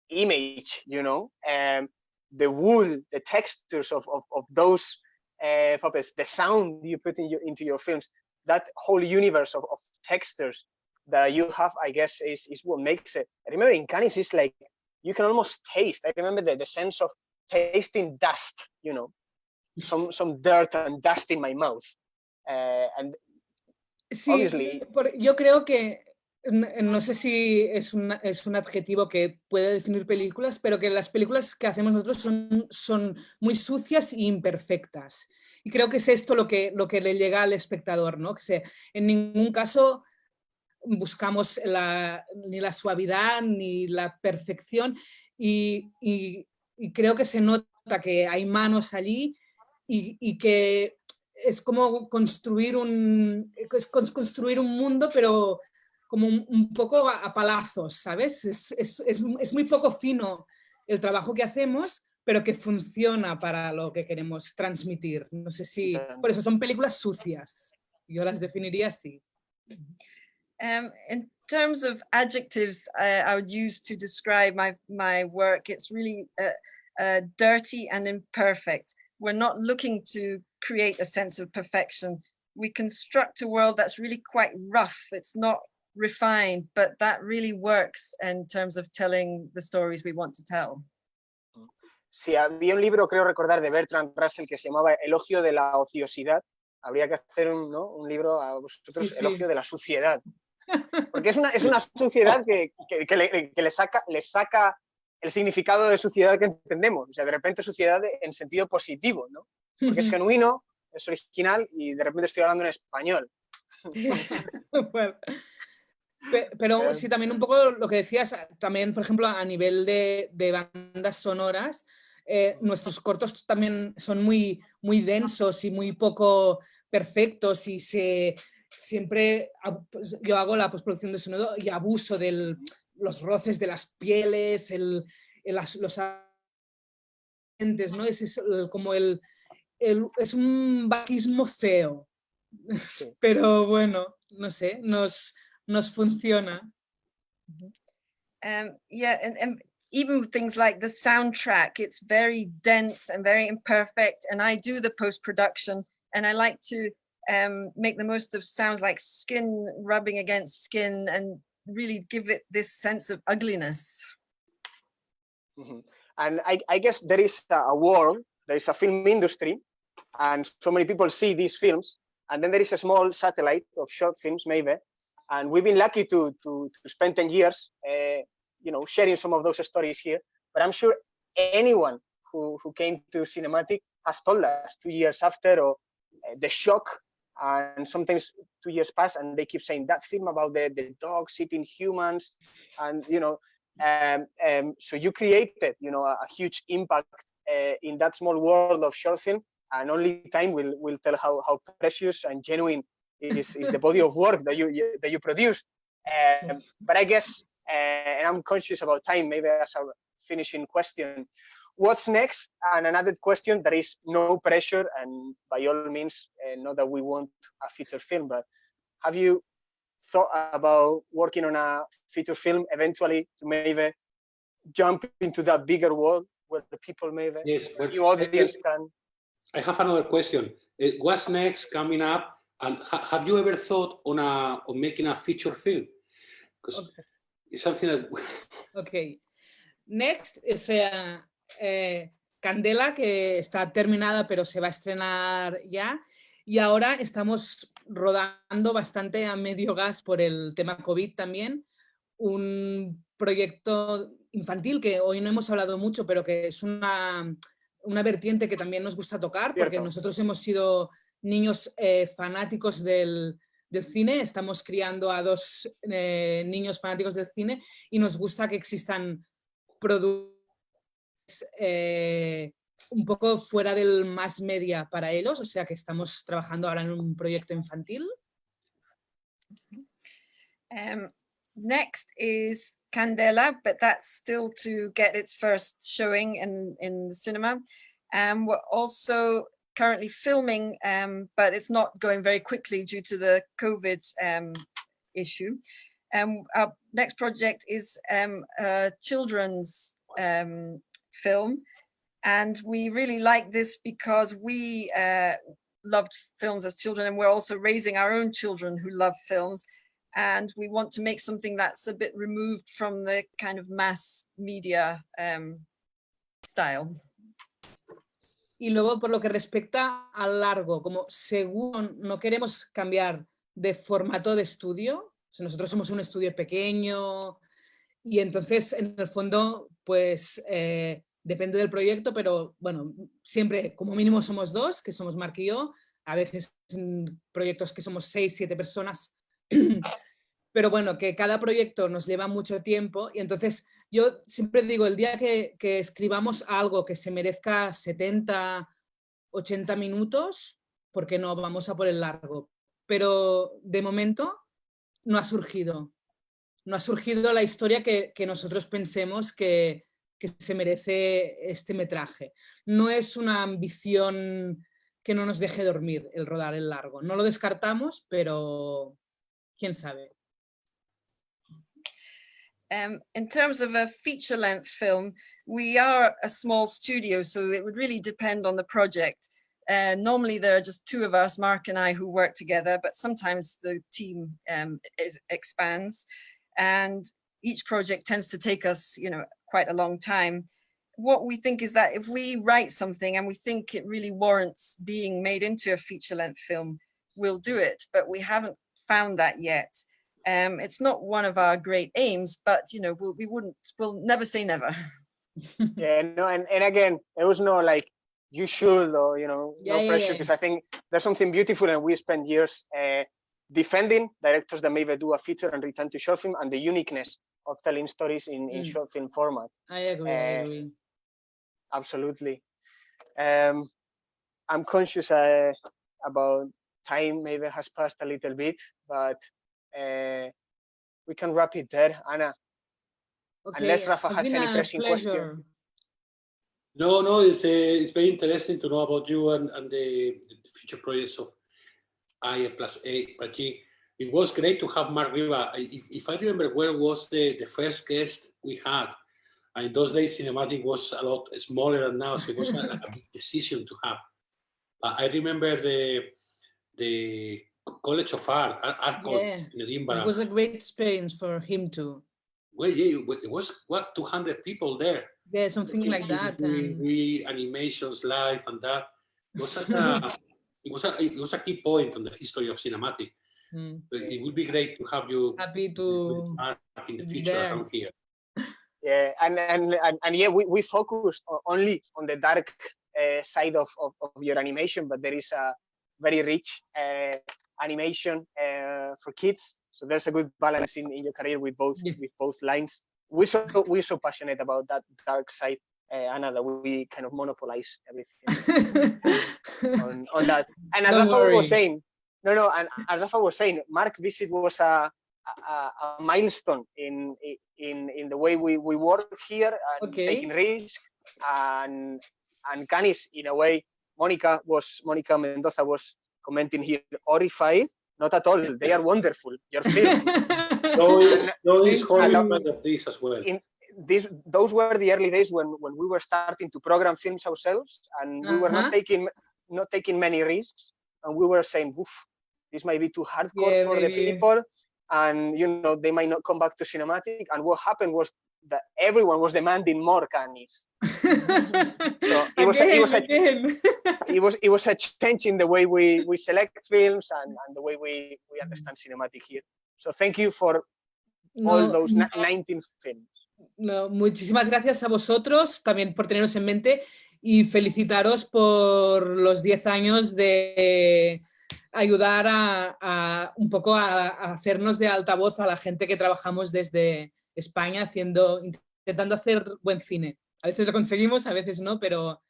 image, the wool, the textures of those puppets, the sound you put into your films, that whole universe of textures that you have, I guess, is what makes it. I remember in Canis, it's like you can almost taste. I remember the sense of tasting dust, some dirt and dust in my mouth. And sí, obviously, yo creo que no sé si es un adjetivo que puede definir películas, pero que las películas que hacemos nosotros son muy sucias e imperfectas. Y creo que es esto lo que le llega al espectador, ¿no? Que en ningún caso buscamos ni la suavidad ni la perfección y creo que se nota que hay manos allí y que es como construir un mundo, pero como un poco a palazos, ¿sabes? Es muy poco fino el trabajo que hacemos, pero que funciona para lo que queremos transmitir. No sé si... Por eso son películas sucias. Yo las definiría así. In terms of adjectives I would use to describe my work, it's really dirty and imperfect. We're not looking to create a sense of perfection. We construct a world that's really quite rough. It's not refined, but that really works in terms of telling the stories we want to tell. Sí, había un libro, creo recordar, de Bertrand Russell que se llamaba Elogio de la ociosidad. Habría que hacer un libro a vosotros, sí, sí. Elogio de la suciedad. Porque es una suciedad que le saca el significado de suciedad que entendemos. O sea, de repente suciedad en sentido positivo, ¿no? Porque es genuino, es original y de repente estoy hablando en español. Bueno, pero sí, también un poco lo que decías, también, por ejemplo, a nivel de bandas sonoras, nuestros cortos también son muy, muy densos y muy poco perfectos y siempre yo hago la postproducción de sonido y abuso de los roces de las pieles, los ambientes, ¿no? Es como es un vaquismo feo, sí. Pero bueno, no sé, nos funciona. Yeah, and even things like the soundtrack, it's very dense and very imperfect, and I do the post-production, and I like to make the most of sounds like skin rubbing against skin and really give it this sense of ugliness. Mm-hmm. And I guess there is a world, there is a film industry, and so many people see these films, and then there is a small satellite of short films, maybe, and we've been lucky to spend 10 years, sharing some of those stories here. But I'm sure anyone who came to CinemaAttic has told us 2 years after, or the shock, and sometimes 2 years pass, and they keep saying that film about the dogs eating humans, and so you created, a huge impact in that small world of short film, and only time will tell how precious and genuine is the body of work that you produced. But I guess, and I'm conscious about time, maybe as a finishing question, what's next? And another question, there is no pressure, and by all means, not that we want a feature film, but have you thought about working on a feature film eventually to maybe jump into that bigger world where the people maybe, yes, your audience can? I have another question. What's next coming up? And have you ever thought on making a feature film? Because it's something that... Okay. Next es Candela, que está terminada, pero se va a estrenar ya. Y ahora estamos rodando bastante a medio gas por el tema COVID también. Un proyecto infantil que hoy no hemos hablado mucho, pero que es una vertiente que también nos gusta tocar, porque Cierto. Nosotros hemos sido niños fanáticos del cine, estamos criando a 2 niños fanáticos del cine y nos gusta que existan productos un poco fuera del mass media para ellos, o sea que estamos trabajando ahora en un proyecto infantil. Next is Candela, but that's still to get its first showing in the cinema. We're also currently filming, but it's not going very quickly due to the COVID issue. Our next project is a children's film, and we really like this because we loved films as children, and we're also raising our own children who love films. And we want to make something that's a bit removed from the kind of mass media style. Y luego, por lo que respecta al largo, como según no queremos cambiar de formato de estudio, o sea, nosotros somos un estudio pequeño y entonces, en el fondo, pues depende del proyecto, pero bueno, siempre como mínimo somos 2, que somos Marc y yo, a veces en proyectos que somos 6, 7 personas. Pero bueno, que cada proyecto nos lleva mucho tiempo y entonces yo siempre digo, el día que escribamos algo que se merezca 70, 80 minutos, ¿por qué no? Vamos a por el largo. Pero de momento no ha surgido la historia que nosotros pensemos que se merece este metraje. No es una ambición que no nos deje dormir el rodar el largo. No lo descartamos, pero... ¿Quién sabe? In terms of a feature-length film, we are a small studio, so it would really depend on the project. Normally there are just two of us, Mark and I, who work together, but sometimes the team expands, and each project tends to take us, quite a long time. What we think is that if we write something and we think it really warrants being made into a feature-length film, we'll do it, but we haven't found that yet. It's not one of our great aims, but we'll never say never. Yeah, no, and again, there was no like you should, or no pressure, because I think there's something beautiful, and we spend years defending directors that maybe do a feature and return to short film, and the uniqueness of telling stories in short film format. I agree. Absolutely. I'm conscious about time maybe has passed a little bit, but we can wrap it there, Anna. Okay, unless Rafa has any pressing question. No, it's very interesting to know about you and the future projects of I+A+G. It was great to have Marc Riba. If I remember, where was the first guest we had? And in those days, CinemaAttic was a lot smaller than now, so it was a big decision to have. I remember the College of Art in Edinburgh. It was a great experience for him too. Well, yeah, it was, 200 people there? Yeah, something like that. Animations live and that. It was it was a key point on the history of CinemaAttic. It would be great to have you. Happy to in the future around here. Yeah, and yeah, we focused only on the dark side of your animation, but there is a very rich animation for kids. So there's a good balance in your career with both lines. We're so passionate about that dark side, Anna, that we kind of monopolize everything on that. And as Rafa was saying, and as Rafa was saying, Marc visit was a milestone in the way we work here and taking risks, and Canis, in a way, Monica Mendoza was commenting here, horrified. Not at all. They are wonderful. Your films. Is horrified of this as well. Those were the early days when we were starting to program films ourselves, and we were not taking many risks, and we were saying, "Oof, this might be too hardcore for the people," and they might not come back to CinemaAttic. And what happened was that everyone was demanding more Canis. So it was a change in the way we select films and the way we understand CinemaAttic here. So thank you for all those 19 films. Muchísimas gracias a vosotros también por tenernos en mente y felicitaros por los 10 años de ayudar a un poco a hacernos de altavoz a la gente que trabajamos desde España intentando hacer buen cine. A veces lo conseguimos, a veces no, pero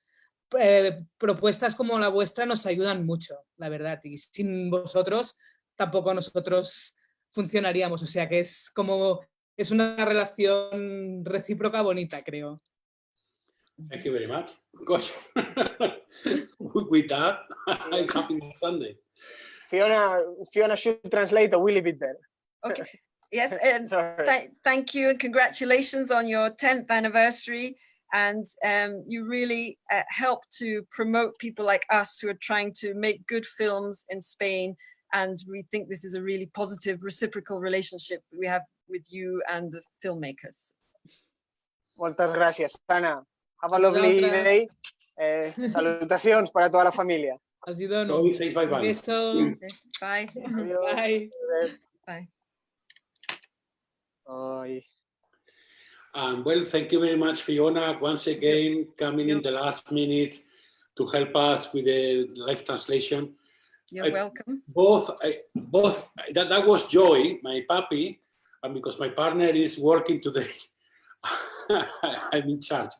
propuestas como la vuestra nos ayudan mucho, la verdad. Y sin vosotros tampoco nosotros funcionaríamos. O sea que es una relación recíproca bonita, creo. Thank you very much. Gosh, with that, I'm happy Sunday. Fiona should translate a wee bit there. Okay. Yes, and thank you and congratulations on your 10th anniversary. And you really help to promote people like us who are trying to make good films in Spain. And we think this is a really positive reciprocal relationship we have with you and the filmmakers. Muchas gracias, Ana. Have a lovely day. Salutacions para toda la familia. Ha sido bye-bye. Beso. Bye. Bye. Bye. Well, thank you very much, Fiona, once again, coming in the last minute to help us with the live translation. You're welcome. That was Joy, my puppy, and because my partner is working today, I'm in charge.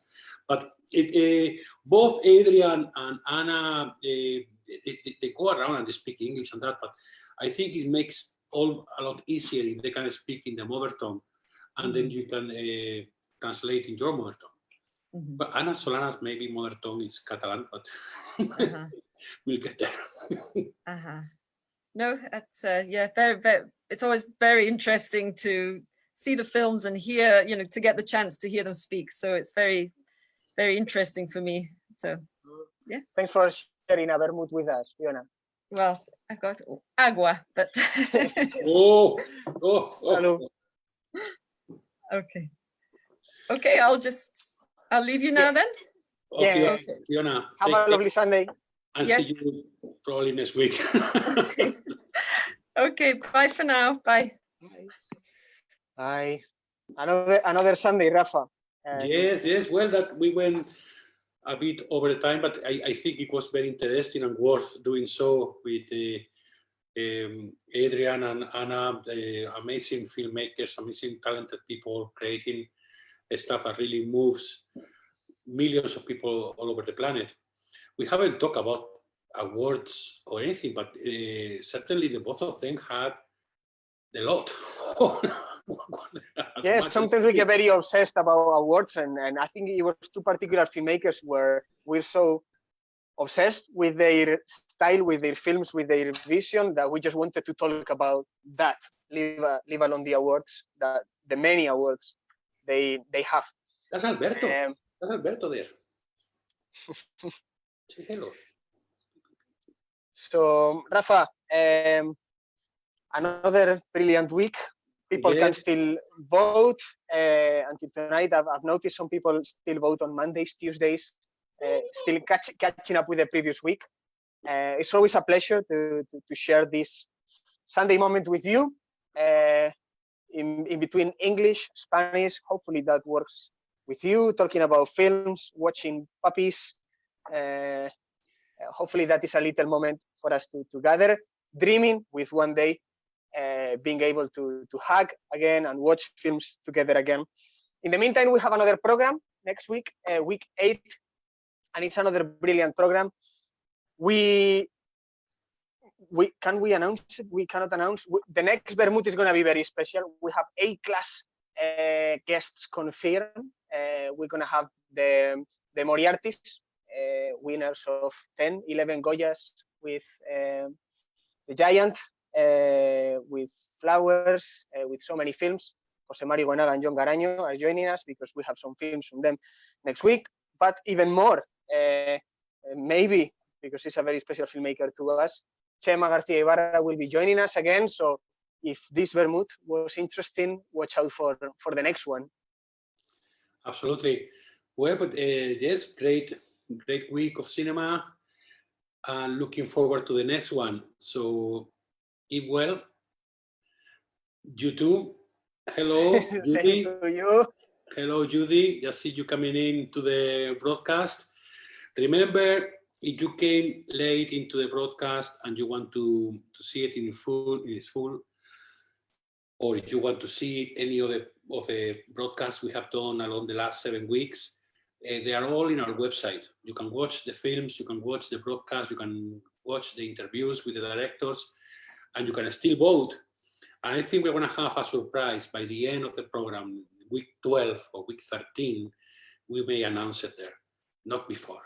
But both Adrian and Anna, they go around and they speak English and that, but I think it makes a lot easier if they can speak in the mother tongue, and then you can translate in your mother tongue. But Ana Solanas, maybe mother tongue is Catalan, but we'll get there. No, that's very, it's always very interesting to see the films and hear, to get the chance to hear them speak. So it's very, very interesting for me. So, yeah. Thanks for sharing a vermouth with us, Fiona? Well, I got agua, but Hello. Okay. Okay, I'll leave you now then. Okay, Yeah. okay. Fiona, Have a lovely Sunday. and Yes. see you probably next week. Okay, bye for now. Bye. Bye. Another Sunday, Rafa. Yes. Well, that we went a bit over the time, but I think it was very interesting and worth doing so with Adrian and Anna, the amazing filmmakers, amazing talented people creating stuff that really moves millions of people all over the planet. We haven't talked about awards or anything, but certainly the both of them had a lot. Yes, sometimes we get very obsessed about awards, and I think it was two particular filmmakers where we're so obsessed with their style, with their films, with their vision, that we just wanted to talk about that, leave alone the awards, the many awards they have. That's Alberto. That's Alberto there. Say hello. So, Rafa, another brilliant week. People can still vote until tonight. I've noticed some people still vote on Mondays, Tuesdays, still catching up with the previous week. It's always a pleasure to share this Sunday moment with you in between English, Spanish. Hopefully that works with you, talking about films, watching puppies. Hopefully that is a little moment for us to gather, dreaming with one day being able to hug again and watch films together again. In the meantime, we have another program next week, week 8, and it's another brilliant program. Can we announce it? We cannot announce. The next Vermut is going to be very special. We have A-class guests confirmed. We're going to have the Moriartys, winners of 10, 11 Goyas with The Giant, with Flowers, with so many films. Jose Mario Guanaga and John Garaño are joining us because we have some films from them next week. But even more, maybe because he's a very special filmmaker to us, Chema García Ibarra will be joining us again. So if this Vermut was interesting, watch out for the next one. Absolutely. Well, but yes, great week of cinema, and looking forward to the next one. So keep well. You too. Hello, Judy. Same to you. Hello, Judy. Just see you coming in to the broadcast. Remember, if you came late into the broadcast and you want to see it in its full, or if you want to see any of the broadcasts we have done along the last 7 weeks, they are all in our website. You can watch the films, you can watch the broadcast, you can watch the interviews with the directors, and you can still vote. And I think we're going to have a surprise by the end of the program, week 12 or week 13, we may announce it there, not before.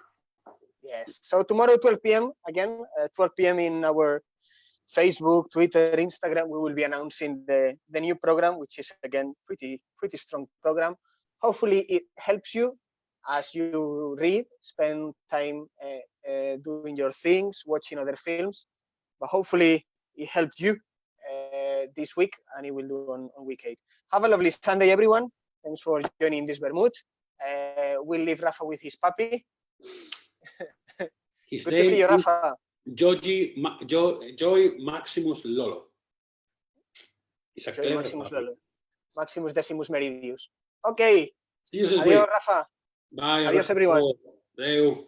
Yes, so tomorrow 12 p.m. again, 12 p.m. in our Facebook, Twitter, Instagram, we will be announcing the new program, which is again pretty strong program. Hopefully it helps you as you read, spend time doing your things, watching other films, but hopefully it helped you this week, and it will do on week 8. Have a lovely Sunday, everyone. Thanks for joining this Vermut. We'll leave Rafa with his puppy. His Good name to see you, is Rafa. Joy Maximus Lolo. It's a Joy Maximus Lolo. Maximus Decimus Meridius. Okay. See you soon. Adiós, Rafa. Bye. Adiós, everyone. Adeu.